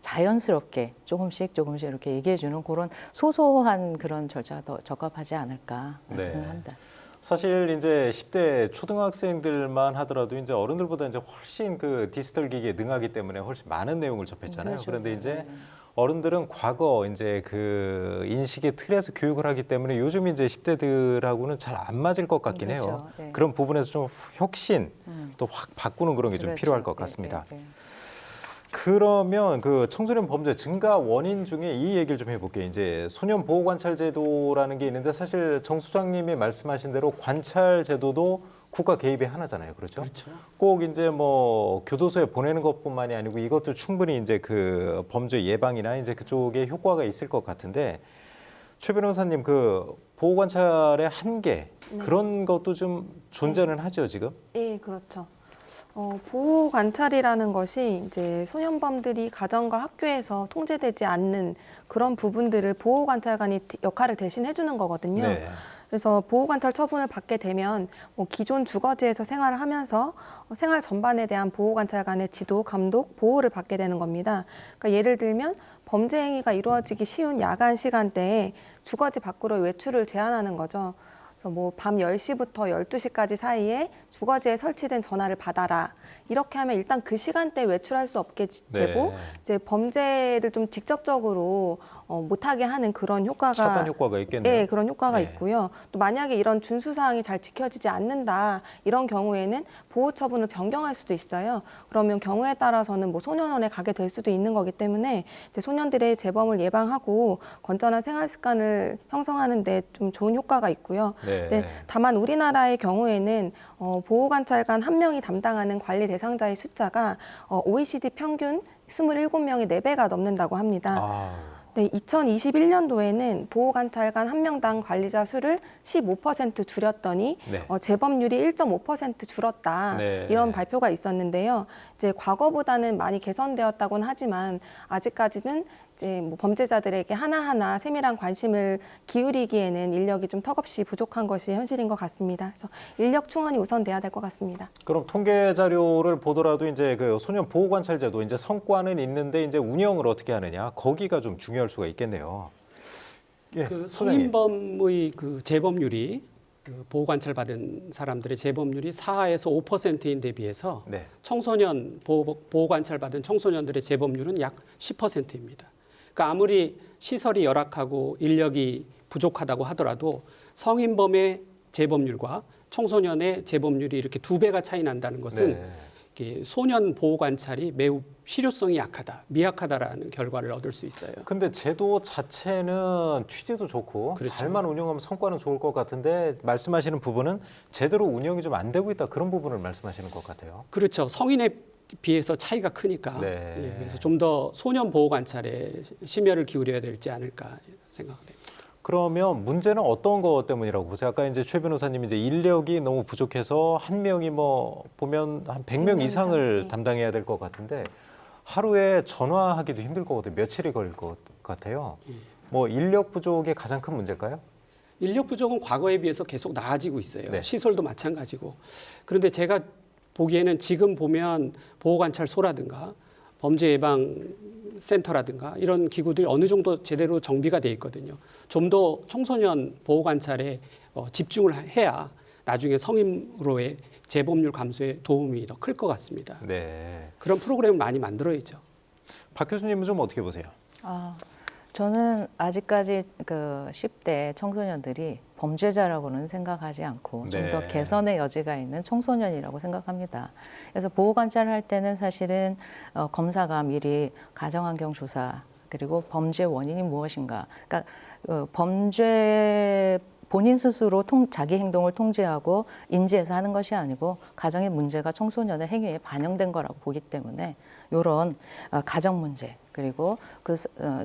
자연스럽게 조금씩 이렇게 얘기해주는 그런 소소한 그런 절차가 더 적합하지 않을까 생각합니다. 사실 이제 10대 초등학생들만 하더라도 이제 어른들보다 이제 훨씬 그 디지털 기기에 능하기 때문에 훨씬 많은 내용을 접했잖아요. 그렇죠. 그런데 이제 어른들은 과거 이제 그 인식의 틀에서 교육을 하기 때문에 요즘 이제 10대들하고는 잘 안 맞을 것 같긴 해요. 네. 그런 부분에서 좀 혁신 또 확 바꾸는 그런 게 좀 필요할 것 같습니다. 그러면 그 청소년 범죄 증가 원인 중에 이 얘기를 좀 해볼게요. 이제 소년 보호 관찰 제도라는 게 있는데, 사실 정 소장님이 말씀하신 대로 관찰 제도도 국가 개입의 하나잖아요. 그렇죠? 그렇죠. 꼭 이제 뭐 교도소에 보내는 것뿐만이 아니고 이것도 충분히 이제 그 범죄 예방이나 이제 그쪽에 효과가 있을 것 같은데, 최 변호사님, 그 보호 관찰의 한계 그런 것도 좀 존재는 하죠, 지금? 예, 그렇죠. 보호 관찰이라는 것이 이제 소년범들이 가정과 학교에서 통제되지 않는 그런 부분들을 보호 관찰관이 역할을 대신 해주는 거거든요. 네. 그래서 보호 관찰 처분을 받게 되면 기존 주거지에서 생활을 하면서 생활 전반에 대한 보호 관찰관의 지도, 감독, 보호를 받게 되는 겁니다. 그러니까 예를 들면 범죄 행위가 이루어지기 쉬운 야간 시간대에 주거지 밖으로 외출을 제한하는 거죠. 뭐 밤 10시부터 12시까지 사이에 주거지에 설치된 전화를 받아라. 이렇게 하면 일단 그 시간대에 외출할 수 없게 되고, 이제 범죄를 좀 직접적으로 못하게 하는 그런 효과가, 차단 효과가 있겠네요. 네, 그런 효과가 있고요. 또 만약에 이런 준수 사항이 잘 지켜지지 않는다, 이런 경우에는 보호 처분을 변경할 수도 있어요. 그러면 경우에 따라서는 뭐 소년원에 가게 될 수도 있는 거기 때문에 이제 소년들의 재범을 예방하고 건전한 생활 습관을 형성하는 데 좀 좋은 효과가 있고요. 네, 다만 우리나라의 경우에는 보호 관찰관 1명이 담당하는 관리 대상자의 숫자가 OECD 평균 27명의 4배가 넘는다고 합니다. 네, 2021년도에는 보호관찰관 1명당 관리자 수를 15% 줄였더니 재범률이 1.5% 줄었다. 이런 발표가 있었는데요. 이제 과거보다는 많이 개선되었다고는 하지만 아직까지는 이제 뭐 범죄자들에게 하나하나 세밀한 관심을 기울이기에는 인력이 좀 턱없이 부족한 것이 현실인 것 같습니다. 그래서 인력 충원이 우선돼야 될 것 같습니다. 그럼 통계 자료를 보더라도 이제 그 소년 보호 관찰 제도 이제 성과는 있는데 이제 운영을 어떻게 하느냐, 거기가 좀 중요할 수가 있겠네요. 예, 그 성인범의 그 재범률이 그 보호 관찰 받은 사람들의 재범률이 4에서 5%인데 비해서 청소년 보호 관찰 받은 청소년들의 재범률은 약 10%입니다. 그러니까 아무리 시설이 열악하고 인력이 부족하다고 하더라도 성인범의 재범률과 청소년의 재범률이 이렇게 2배가 차이 난다는 것은 소년 보호 관찰이 매우 실효성이 약하다, 미약하다라는 결과를 얻을 수 있어요. 근데 제도 자체는 취지도 좋고 잘만 운영하면 성과는 좋을 것 같은데, 말씀하시는 부분은 제대로 운영이 좀 안 되고 있다, 그런 부분을 말씀하시는 것 같아요. 그렇죠. 성인에 비해서 차이가 크니까 그래서 좀 더 소년 보호 관찰에 심혈을 기울여야 되지 않을까 생각을 합니다. 그러면 문제는 어떤 것 때문이라고 보세요? 아까 이제 최 변호사님이 이제 인력이 너무 부족해서 한 명이 뭐 보면 한 100명 이상을 네. 담당해야 될 것 같은데 하루에 전화하기도 힘들 거거든요. 며칠이 걸릴 것 같아요. 뭐 인력 부족이 가장 큰 문제일까요? 인력 부족은 과거에 비해서 계속 나아지고 있어요. 네. 시설도 마찬가지고. 그런데 제가 보기에는 지금 보면 보호관찰소라든가 범죄 예방 센터라든가 이런 기구들이 어느 정도 제대로 정비가 돼 있거든요. 좀 더 청소년 보호 관찰에 집중을 해야 나중에 성인으로의 재범률 감소에 도움이 더 클 것 같습니다. 네. 그런 프로그램을 많이 만들어야죠. 박 교수님은 좀 어떻게 보세요? 저는 아직까지 그 10대 청소년들이 범죄자라고는 생각하지 않고 좀 더 네. 개선의 여지가 있는 청소년이라고 생각합니다. 그래서 보호 관찰을 할 때는 사실은 검사가 미리 가정환경 조사 그리고 범죄 원인이 무엇인가, 그러니까 범죄 본인 스스로 자기 행동을 통제하고 인지해서 하는 것이 아니고 가정의 문제가 청소년의 행위에 반영된 거라고 보기 때문에 이런 가정 문제 그리고 그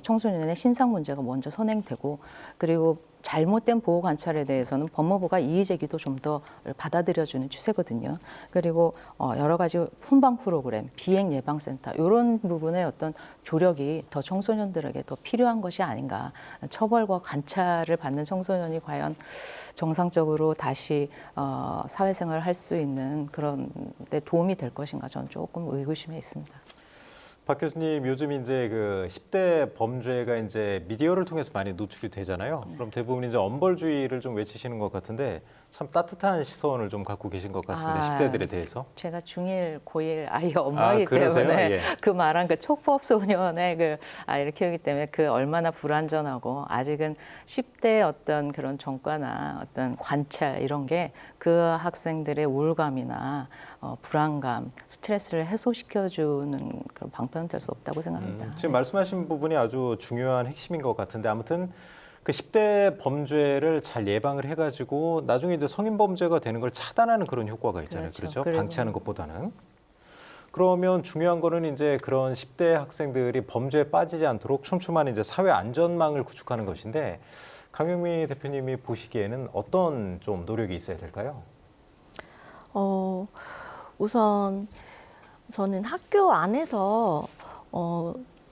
청소년의 신상 문제가 먼저 선행되고 그리고 잘못된 보호 관찰에 대해서는 법무부가 이의 제기도 좀 더 받아들여주는 추세거든요. 그리고 여러 가지 훈방 프로그램, 비행 예방센터 이런 부분의 어떤 조력이 더 청소년들에게 더 필요한 것이 아닌가. 처벌과 관찰을 받는 청소년이 과연 정상적으로 다시 사회생활을 할 수 있는 그런 데 도움이 될 것인가 저는 조금 의구심에 있습니다. 박 교수님, 요즘 이제 그 10대 범죄가 이제 미디어를 통해서 많이 노출이 되잖아요. 그럼 대부분 이제 엄벌주의를 좀 외치시는 것 같은데 참 따뜻한 시선을 좀 갖고 계신 것 같습니다. 10대들에 대해서. 제가 중1, 고1 아이 엄마이기 그러세요? 때문에 예. 그 말한 그 촉법 소년의 그 아이를 키우기 때문에 그 얼마나 불완전하고 아직은 10대의 어떤 그런 전과나 어떤 관찰 이런 게 그 학생들의 우울감이나 불안감, 스트레스를 해소시켜주는 그런 방편은 될 수 없다고 생각합니다. 지금 말씀하신 부분이 아주 중요한 핵심인 것 같은데 아무튼 그 10대 범죄를 잘 예방을 해가지고 나중에 이제 성인 범죄가 되는 걸 차단하는 그런 효과가 있잖아요. 그렇죠. 그렇죠? 방치하는 것보다는. 그러면 중요한 거는 이제 그런 10대 학생들이 범죄에 빠지지 않도록 촘촘한 이제 사회 안전망을 구축하는 것인데 강영미 대표님이 보시기에는 어떤 좀 노력이 있어야 될까요? 우선 저는 학교 안에서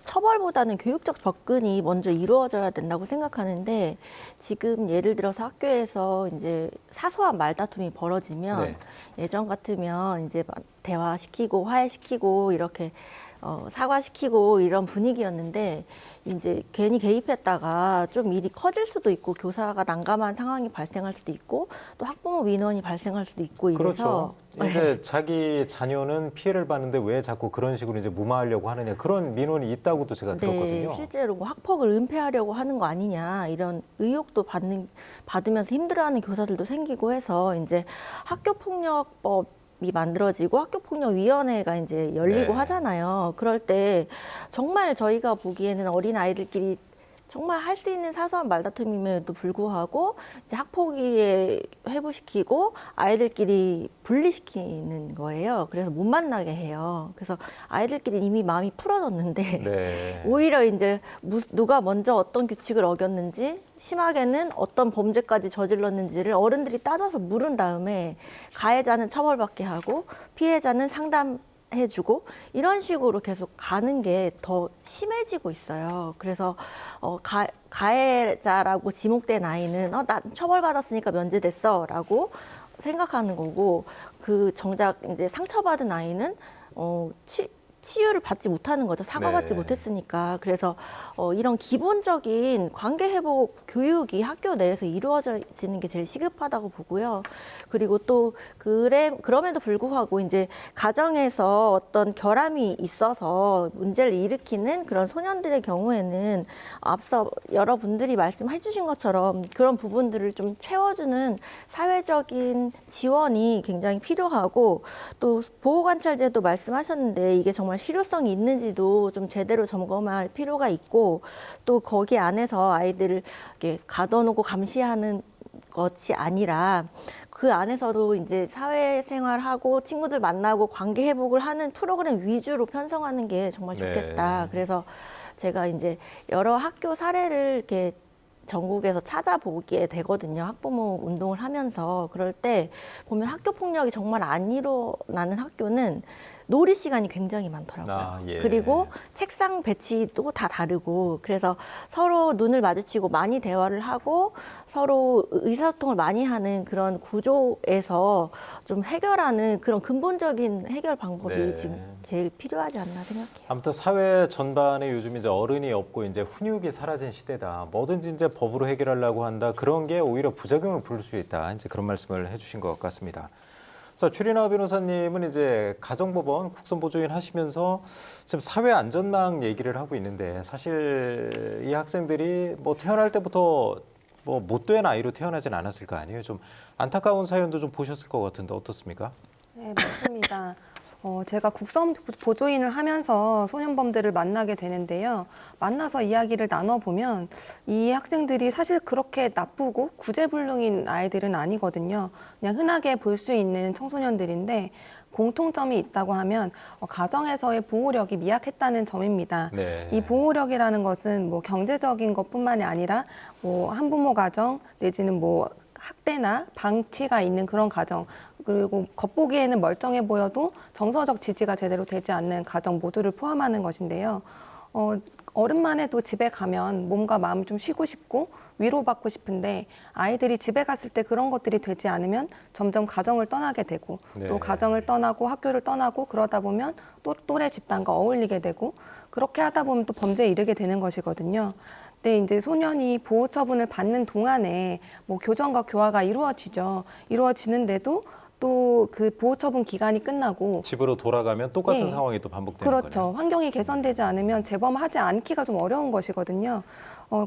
처벌보다는 교육적 접근이 먼저 이루어져야 된다고 생각하는데 지금 예를 들어서 학교에서 이제 사소한 말다툼이 벌어지면 네. 예전 같으면 이제 대화시키고 화해시키고 이렇게 사과시키고 이런 분위기였는데 이제 괜히 개입했다가 좀 일이 커질 수도 있고 교사가 난감한 상황이 발생할 수도 있고 또 학부모 민원이 발생할 수도 있고 이래서 그렇죠. 이제 자기 자녀는 피해를 받는데 왜 자꾸 그런 식으로 이제 무마하려고 하느냐 그런 민원이 있다고도 제가 들었거든요. 실제로 뭐 학폭을 은폐하려고 하는 거 아니냐 이런 의혹도 받으면서 힘들어하는 교사들도 생기고 해서 이제 학교폭력법이 만들어지고 학교폭력위원회가 이제 열리고 네. 하잖아요. 그럴 때 정말 저희가 보기에는 어린 아이들끼리 정말 할 수 있는 사소한 말다툼임에도 불구하고 이제 학폭위에 회부시키고 아이들끼리 분리시키는 거예요. 그래서 못 만나게 해요. 그래서 아이들끼리 이미 마음이 풀어졌는데 네. 오히려 이제 누가 먼저 어떤 규칙을 어겼는지 심하게는 어떤 범죄까지 저질렀는지를 어른들이 따져서 물은 다음에 가해자는 처벌받게 하고 피해자는 상담해주고 이런 식으로 계속 가는 게 더 심해지고 있어요. 그래서 가해자라고 지목된 아이는 나 처벌받았으니까 면제됐어라고 생각하는 거고 그 정작 이제 상처받은 아이는 치유를 받지 못하는 거죠. 사과받지 네. 못했으니까. 그래서 이런 기본적인 관계 회복 교육이 학교 내에서 이루어지는 게 제일 시급하다고 보고요. 그리고 또 그럼에도 불구하고 이제 가정에서 어떤 결함이 있어서 문제를 일으키는 그런 소년들의 경우에는 앞서 여러분들이 말씀해 주신 것처럼 그런 부분들을 좀 채워주는 사회적인 지원이 굉장히 필요하고 또 보호관찰제도 말씀하셨는데 이게 정말 실효성이 있는지도 좀 제대로 점검할 필요가 있고 또 거기 안에서 아이들을 이렇게 가둬놓고 감시하는 것이 아니라 그 안에서도 이제 사회생활하고 친구들 만나고 관계 회복을 하는 프로그램 위주로 편성하는 게 정말 좋겠다. 네. 그래서 제가 이제 여러 학교 사례를 이렇게 전국에서 찾아보게 되거든요. 학부모 운동을 하면서. 그럴 때 보면 학교 폭력이 정말 안 일어나는 학교는 놀이 시간이 굉장히 많더라고요. 아, 예. 그리고 책상 배치도 다 다르고 그래서 서로 눈을 마주치고 많이 대화를 하고 서로 의사소통을 많이 하는 그런 구조에서 좀 해결하는 그런 근본적인 해결 방법이 네. 지금 제일 필요하지 않나 생각해요. 아무튼 사회 전반에 요즘 이제 어른이 없고 이제 훈육이 사라진 시대다. 뭐든지 이제 법으로 해결하려고 한다. 그런 게 오히려 부작용을 부를 수 있다. 이제 그런 말씀을 해주신 것 같습니다. 자, 최리나 변호사님은 이제 가정법원 국선보조인 하시면서 지금 사회 안전망 얘기를 하고 있는데 사실 이 학생들이 뭐 태어날 때부터 뭐 못된 아이로 태어나진 않았을 거 아니에요. 좀 안타까운 사연도 좀 보셨을 것 같은데 어떻습니까? 네, 맞습니다. 제가 국선 보조인을 하면서 소년범들을 만나게 되는데요. 만나서 이야기를 나눠보면 이 학생들이 사실 그렇게 나쁘고 구제불능인 아이들은 아니거든요. 그냥 흔하게 볼 수 있는 청소년들인데 공통점이 있다고 하면 가정에서의 보호력이 미약했다는 점입니다. 네. 이 보호력이라는 것은 뭐 경제적인 것뿐만이 아니라 뭐 한부모 가정 내지는 뭐 학대나 방치가 있는 그런 가정, 그리고 겉보기에는 멀쩡해 보여도 정서적 지지가 제대로 되지 않는 가정 모두를 포함하는 것인데요. 어른만 해도 집에 가면 몸과 마음을 좀 쉬고 싶고 위로받고 싶은데 아이들이 집에 갔을 때 그런 것들이 되지 않으면 점점 가정을 떠나게 되고 네. 또 가정을 떠나고 학교를 떠나고 그러다 보면 또 또래 집단과 어울리게 되고 그렇게 하다 보면 또 범죄에 이르게 되는 것이거든요. 근데 이제 소년이 보호 처분을 받는 동안에 뭐 교정과 교화가 이루어지죠. 이루어지는데도 또 그 보호 처분 기간이 끝나고 집으로 돌아가면 똑같은 네. 상황이 또 반복되는 그렇죠. 거네요. 환경이 개선되지 않으면 재범하지 않기가 좀 어려운 것이거든요.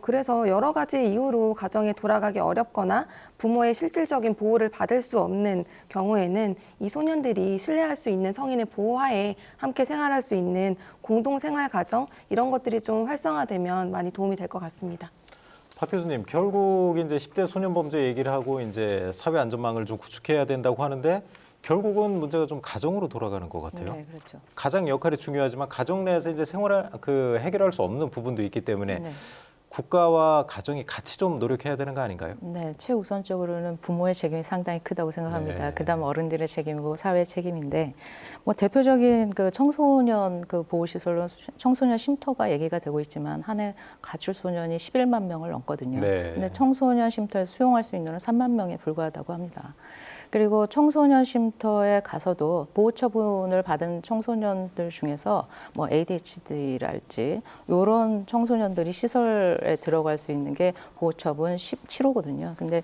그래서 여러 가지 이유로 가정에 돌아가기 어렵거나 부모의 실질적인 보호를 받을 수 없는 경우에는 이 소년들이 신뢰할 수 있는 성인의 보호하에 함께 생활할 수 있는 공동생활 가정 이런 것들이 좀 활성화되면 많이 도움이 될 것 같습니다. 박 교수님, 결국 이제 10대 소년 범죄 얘기를 하고 이제 사회 안전망을 좀 구축해야 된다고 하는데 결국은 문제가 좀 가정으로 돌아가는 것 같아요. 네, 그렇죠. 가장 역할이 중요하지만 가정 내에서 이제 생활을 해결할 수 없는 부분도 있기 때문에 네. 국가와 가정이 같이 좀 노력해야 되는 거 아닌가요? 네, 최우선적으로는 부모의 책임이 상당히 크다고 생각합니다. 네. 그다음 어른들의 책임이고 사회의 책임인데, 뭐 대표적인 그 청소년 그 보호시설로 청소년 쉼터가 얘기가 되고 있지만 한 해 가출 소년이 11만 명을 넘거든요. 네. 근데 청소년 쉼터에 수용할 수 있는 건 3만 명에 불과하다고 합니다. 그리고 청소년 쉼터에 가서도 보호 처분을 받은 청소년들 중에서 뭐 ADHD랄지 이런 청소년들이 시설에 들어갈 수 있는 게 보호 처분 17호거든요. 근데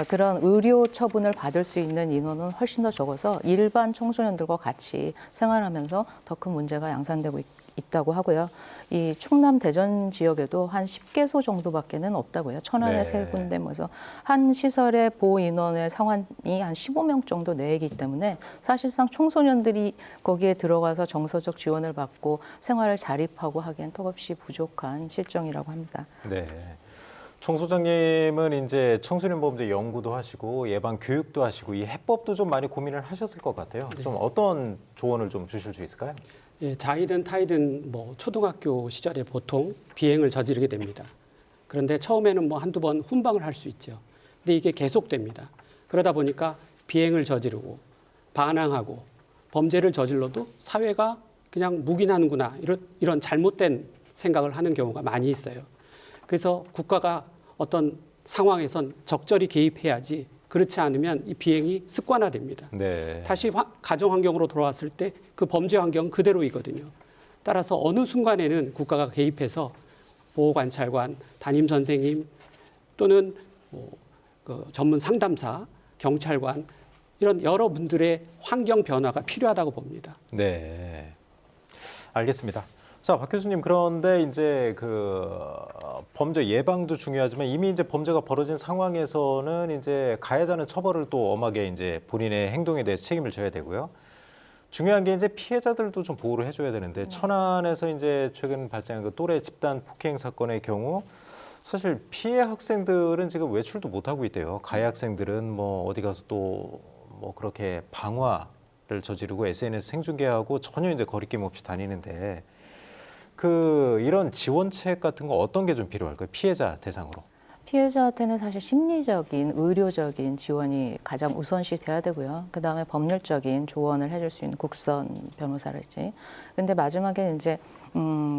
그런 의료 처분을 받을 수 있는 인원은 훨씬 더 적어서 일반 청소년들과 같이 생활하면서 더 큰 문제가 양산되고 있다고 하고요. 이 충남 대전 지역에도 한 10개소 정도밖에는 없다고요. 천안에 네. 3군데 모여서 한 시설의 보호 인원의 상환이 한 15명 정도 내이기 때문에 사실상 청소년들이 거기에 들어가서 정서적 지원을 받고 생활을 자립하고 하기엔 턱없이 부족한 실정이라고 합니다. 네. 총 소장님은 이제 청소년 범죄 연구도 하시고 예방 교육도 하시고 이 해법도 좀 많이 고민을 하셨을 것 같아요. 네. 좀 어떤 조언을 좀 주실 수 있을까요? 예, 자이든 타이든 뭐 초등학교 시절에 보통 비행을 저지르게 됩니다. 그런데 처음에는 뭐 한두 번 훈방을 할 수 있죠. 근데 이게 계속됩니다. 그러다 보니까 비행을 저지르고 반항하고 범죄를 저질러도 사회가 그냥 묵인하는구나 이런 잘못된 생각을 하는 경우가 많이 있어요. 그래서 국가가 어떤 상황에선 적절히 개입해야지 그렇지 않으면 이 비행이 습관화됩니다. 네. 다시 가정 환경으로 돌아왔을 때 그 범죄 환경은 그대로이거든요. 따라서 어느 순간에는 국가가 개입해서 보호관찰관, 담임 선생님 또는 그 전문 상담사, 경찰관 이런 여러 분들의 환경 변화가 필요하다고 봅니다. 네. 알겠습니다. 자, 박 교수님, 그런데 이제 그 범죄 예방도 중요하지만 이미 이제 범죄가 벌어진 상황에서는 이제 가해자는 처벌을 또 엄하게 이제 본인의 행동에 대해서 책임을 져야 되고요. 중요한 게 이제 피해자들도 좀 보호를 해줘야 되는데 천안에서 이제 최근 발생한 그 또래 집단 폭행 사건의 경우 사실 피해 학생들은 지금 외출도 못 하고 있대요. 가해 학생들은 뭐 어디 가서 또 뭐 그렇게 방화를 저지르고 SNS 생중계하고 전혀 이제 거리낌 없이 다니는데 그 이런 지원책 같은 거 어떤 게 좀 필요할까요? 피해자 대상으로. 피해자한테는 사실 심리적인, 의료적인 지원이 가장 우선시 돼야 되고요. 그 다음에 법률적인 조언을 해줄 수 있는 국선 변호사랄지. 근데 마지막에 이제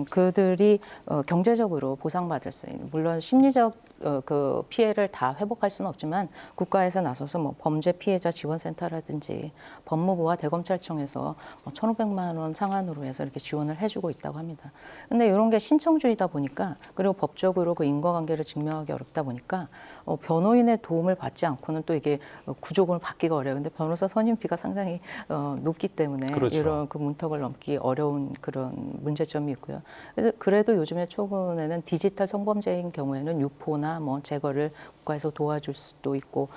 그들이 경제적으로 보상받을 수 있는, 물론 심리적 그 피해를 다 회복할 수는 없지만 국가에서 나서서 뭐 범죄 피해자 지원센터라든지 법무부와 대검찰청에서 1,500만 원 상한으로 해서 이렇게 지원을 해주고 있다고 합니다. 근데 이런 게 신청주의다 보니까, 그리고 법적으로 그 인과관계를 증명하기 어렵다 보니까 변호인의 도움을 받지 않고는 또 이게 구조금을 받기가 어려워요. 근데 변호사 선임비가 상당히 높기 때문에 그렇죠. 이런 그 문턱을 넘기 어려운 그런 문제점이 있고요. 그래도 요즘에 최근에는 디지털 성범죄인 경우에는 유포나 뭐 제거를 국가에서 도와줄 수도 있고,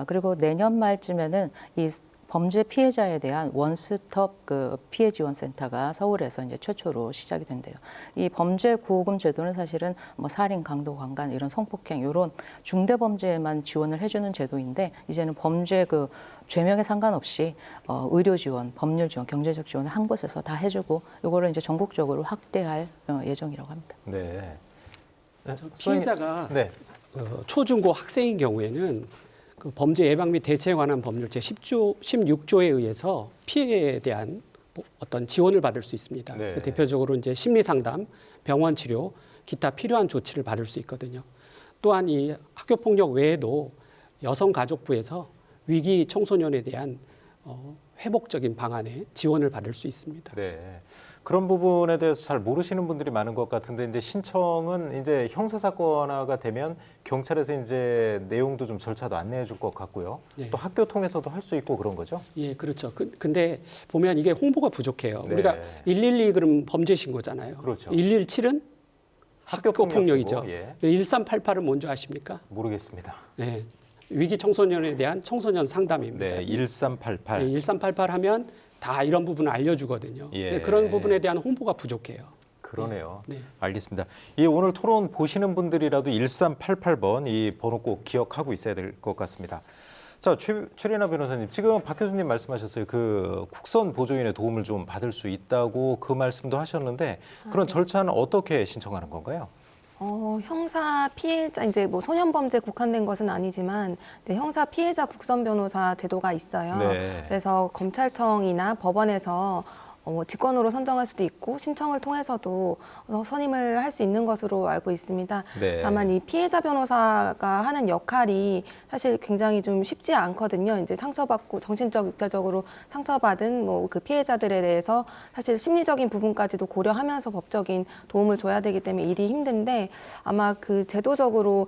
그리고 내년 말쯤에는 이 범죄 피해자에 대한 원스톱 그 피해 지원센터가 서울에서 이제 최초로 시작이 된대요. 이 범죄 구호금 제도는 사실은 뭐 살인, 강도, 강간 이런 성폭행 이런 중대 범죄에만 지원을 해주는 제도인데, 이제는 범죄 그 죄명에 상관없이 의료 지원, 법률 지원, 경제적 지원을 한 곳에서 다 해주고, 이거를 이제 전국적으로 확대할 예정이라고 합니다. 네. 피해자가 네. 초중고 학생인 경우에는 그 범죄 예방 및 대처에 관한 법률 제16조에 의해서 피해에 대한 어떤 지원을 받을 수 있습니다. 네. 대표적으로 이제 심리 상담, 병원 치료, 기타 필요한 조치를 받을 수 있거든요. 또한 이 학교 폭력 외에도 여성가족부에서 위기 청소년에 대한 회복적인 방안에 지원을 받을 수 있습니다. 네. 그런 부분에 대해서 잘 모르시는 분들이 많은 것 같은데, 이제 신청은 이제 형사사건화가 되면 경찰에서 이제 내용도 좀 절차도 안내해 줄 것 같고요. 네. 또 학교 통해서도 할 수 있고 그런 거죠? 예, 그렇죠. 근데 보면 이게 홍보가 부족해요. 네. 우리가 112 그럼 범죄 신고잖아요. 그렇죠. 117은 학교 폭력이죠. 예. 1388은 뭔지 아십니까? 모르겠습니다. 네. 위기 청소년에 대한 청소년 상담입니다. 네, 1388. 네, 1388 하면 다 이런 부분을 알려주거든요. 예. 근데 그런 부분에 대한 홍보가 부족해요. 그러네요. 네. 알겠습니다. 이 오늘 토론 보시는 분들이라도 1388번 이 번호 꼭 기억하고 있어야 될 것 같습니다. 자, 최리나 변호사님, 지금 박 교수님 말씀하셨어요. 그 국선 보조인의 도움을 좀 받을 수 있다고 그 말씀도 하셨는데, 그런 절차는 어떻게 신청하는 건가요? 형사 피해자, 이제 뭐 소년범죄 국한된 것은 아니지만 이제 형사 피해자 국선 변호사 제도가 있어요. 네. 그래서 검찰청이나 법원에서 직권으로 선정할 수도 있고 신청을 통해서도 선임을 할 수 있는 것으로 알고 있습니다. 네. 다만 이 피해자 변호사가 하는 역할이 사실 굉장히 좀 쉽지 않거든요. 이제 상처받고 정신적, 육체적으로 상처받은 뭐 그 피해자들에 대해서 사실 심리적인 부분까지도 고려하면서 법적인 도움을 줘야 되기 때문에 일이 힘든데, 아마 그 제도적으로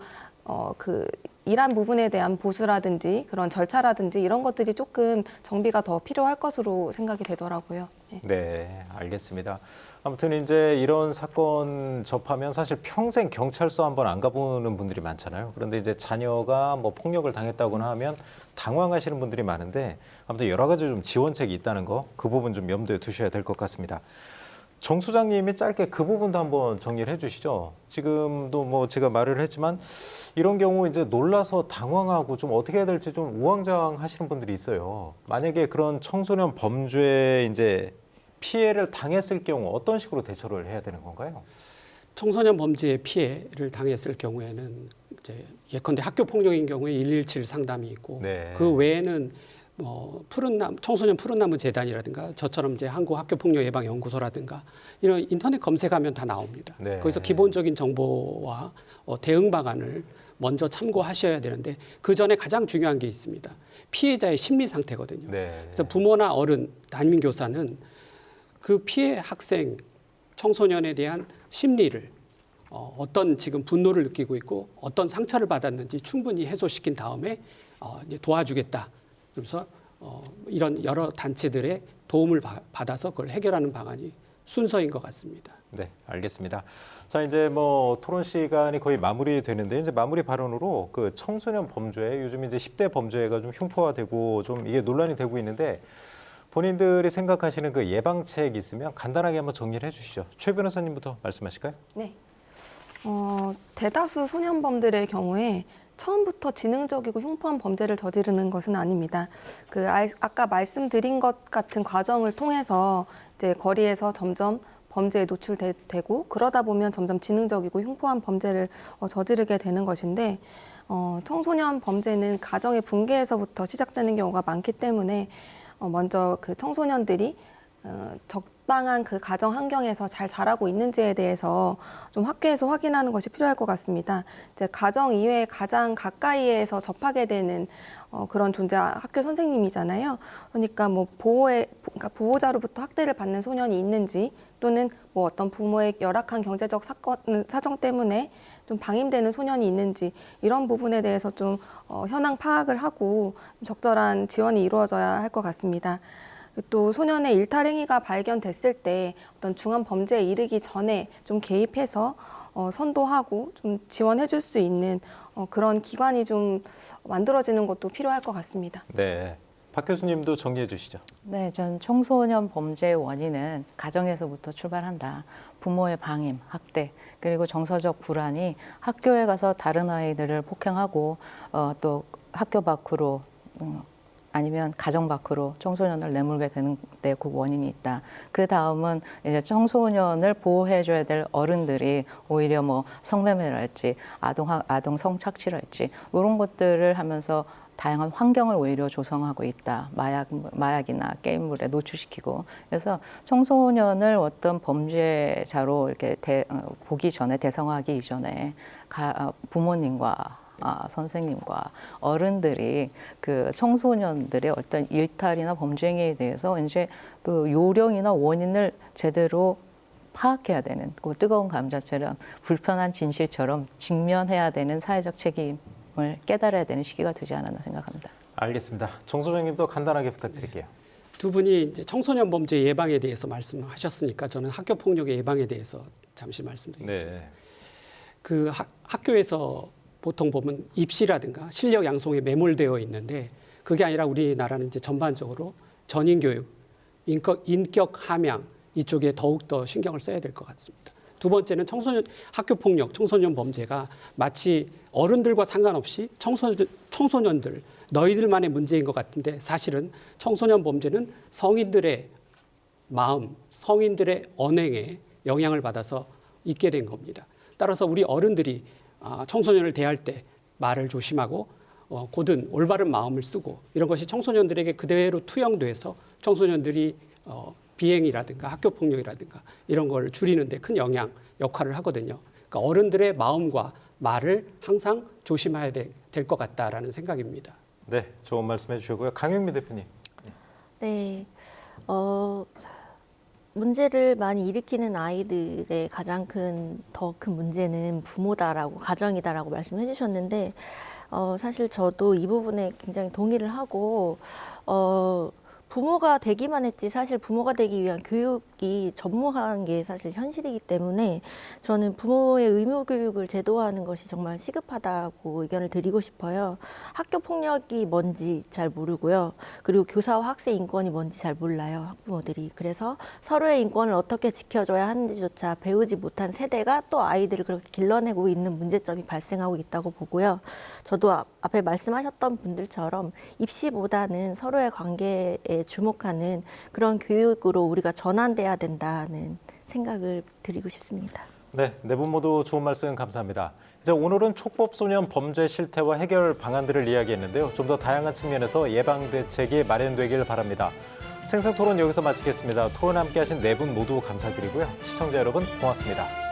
그 일한 부분에 대한 보수라든지 그런 절차라든지 이런 것들이 조금 정비가 더 필요할 것으로 생각이 되더라고요. 네. 네, 알겠습니다. 아무튼 이제 이런 사건 접하면 사실 평생 경찰서 한번 안 가보는 분들이 많잖아요. 그런데 이제 자녀가 뭐 폭력을 당했다거나 하면 당황하시는 분들이 많은데, 아무튼 여러 가지 좀 지원책이 있다는 거, 그 부분 좀 염두에 두셔야 될 것 같습니다. 정 소장님이 짧게 그 부분도 한번 정리를 해주시죠. 지금도 뭐 제가 말을 했지만 이런 경우 이제 놀라서 당황하고 좀 어떻게 해야 될지 좀 우왕좌왕하시는 분들이 있어요. 만약에 그런 청소년 범죄에 이제 피해를 당했을 경우 어떤 식으로 대처를 해야 되는 건가요? 청소년 범죄의 피해를 당했을 경우에는 이제 예컨대 학교 폭력인 경우에 117 상담이 있고, 네. 그 외에는 뭐 청소년 푸른나무 재단이라든가 저처럼 이제 한국 학교 폭력 예방 연구소라든가 이런 인터넷 검색하면 다 나옵니다. 네. 거기서 기본적인 정보와 대응 방안을 먼저 참고하셔야 되는데, 그 전에 가장 중요한 게 있습니다. 피해자의 심리 상태거든요. 네. 그래서 부모나 어른, 담임 교사는 그 피해 학생, 청소년에 대한 심리를 어떤 지금 분노를 느끼고 있고 어떤 상처를 받았는지 충분히 해소시킨 다음에 이제 도와주겠다. 그래서 이런 여러 단체들의 도움을 받아서 그걸 해결하는 방안이 순서인 것 같습니다. 네, 알겠습니다. 자, 이제 뭐 토론 시간이 거의 마무리되는데, 이제 마무리 발언으로 그 청소년 범죄, 요즘 이제 10대 범죄가 좀 흉포화되고 좀 이게 논란이 되고 있는데, 본인들이 생각하시는 그 예방책 있으면 간단하게 한번 정리를 해주시죠. 최 변호사님부터 말씀하실까요? 네. 대다수 소년범들의 경우에 처음부터 지능적이고 흉포한 범죄를 저지르는 것은 아닙니다. 아까 말씀드린 것 같은 과정을 통해서 이제 거리에서 점점 범죄에 노출되고 그러다 보면 점점 지능적이고 흉포한 범죄를 저지르게 되는 것인데 청소년 범죄는 가정의 붕괴에서부터 시작되는 경우가 많기 때문에 먼저 그 청소년들이 적당한 그 가정 환경에서 잘 자라고 있는지에 대해서 좀 학교에서 확인하는 것이 필요할 것 같습니다. 이제 가정 이외에 가장 가까이에서 접하게 되는 그런 존재가 학교 선생님이잖아요. 그러니까 뭐 그러니까 보호자로부터 학대를 받는 소년이 있는지 또는 뭐 어떤 부모의 열악한 경제적 사정 때문에 좀 방임되는 소년이 있는지 이런 부분에 대해서 좀 현황 파악을 하고 적절한 지원이 이루어져야 할 것 같습니다. 또 소년의 일탈 행위가 발견됐을 때 어떤 중한 범죄에 이르기 전에 좀 개입해서 선도하고 좀 지원해 줄 수 있는 그런 기관이 좀 만들어지는 것도 필요할 것 같습니다. 네. 박 교수님도 정리해 주시죠. 네, 전 청소년 범죄의 원인은 가정에서부터 출발한다. 부모의 방임, 학대, 그리고 정서적 불안이 학교에 가서 다른 아이들을 폭행하고 또 학교 밖으로 아니면 가정 밖으로 청소년을 내몰게 되는 데 그 원인이 있다. 그 다음은 이제 청소년을 보호해줘야 될 어른들이 오히려 뭐 성매매랄지 아동 성착취랄지 이런 것들을 하면서 다양한 환경을 오히려 조성하고 있다. 마약이나 게임물에 노출시키고. 그래서 청소년을 어떤 범죄자로 이렇게 보기 전에 대성하기 이전에 부모님과 선생님과 어른들이 그 청소년들의 어떤 일탈이나 범죄 행위에 대해서 이제 그 요령이나 원인을 제대로 파악해야 되는 그 뜨거운 감자처럼 불편한 진실처럼 직면해야 되는 사회적 책임을 깨달아야 되는 시기가 되지 않았나 생각합니다. 알겠습니다. 정 소장님도 간단하게 부탁드릴게요. 두 분이 이제 청소년 범죄 예방에 대해서 말씀하셨으니까 저는 학교 폭력의 예방에 대해서 잠시 말씀드리겠습니다. 네. 그 학교에서 보통 보면 입시라든가 실력 양성에 매몰되어 있는데 그게 아니라 우리나라는 이제 전반적으로 전인 교육, 인격 함양 이쪽에 더욱 더 신경을 써야 될 것 같습니다. 두 번째는 학교 폭력, 청소년 범죄가 마치 어른들과 상관없이 청소년들 너희들만의 문제인 것 같은데 사실은 청소년 범죄는 성인들의 마음, 성인들의 언행에 영향을 받아서 있게 된 겁니다. 따라서 우리 어른들이 청소년을 대할 때 말을 조심하고 고든 올바른 마음을 쓰고 이런 것이 청소년들에게 그대로 투영돼서 청소년들이 비행이라든가 학교 폭력이라든가 이런 걸 줄이는 데 큰 역할을 하거든요. 그러니까 어른들의 마음과 말을 항상 조심해야 될 것 같다라는 생각입니다. 네, 좋은 말씀해 주셨고요. 강영미 대표님. 네. 문제를 많이 일으키는 아이들의 가장 더 큰 문제는 부모다라고 가정이다라고 말씀해 주셨는데 사실 저도 이 부분에 굉장히 동의를 하고 부모가 되기만 했지 사실 부모가 되기 위한 교육이 전무한 게 사실 현실이기 때문에 저는 부모의 의무 교육을 제도화하는 것이 정말 시급하다고 의견을 드리고 싶어요. 학교 폭력이 뭔지 잘 모르고요. 그리고 교사와 학생 인권이 뭔지 잘 몰라요. 학부모들이. 그래서 서로의 인권을 어떻게 지켜줘야 하는지조차 배우지 못한 세대가 또 아이들을 그렇게 길러내고 있는 문제점이 발생하고 있다고 보고요. 저도 앞에 말씀하셨던 분들처럼 입시보다는 서로의 관계에 주목하는 그런 교육으로 우리가 전환돼야 된다는 생각을 드리고 싶습니다. 네, 네 분 모두 좋은 말씀 감사합니다. 이제 오늘은 촉법소년 범죄 실태와 해결 방안들을 이야기했는데요. 좀 더 다양한 측면에서 예방 대책이 마련되길 바랍니다. 생생토론 여기서 마치겠습니다. 토론 함께하신 네 분 모두 감사드리고요. 시청자 여러분 고맙습니다.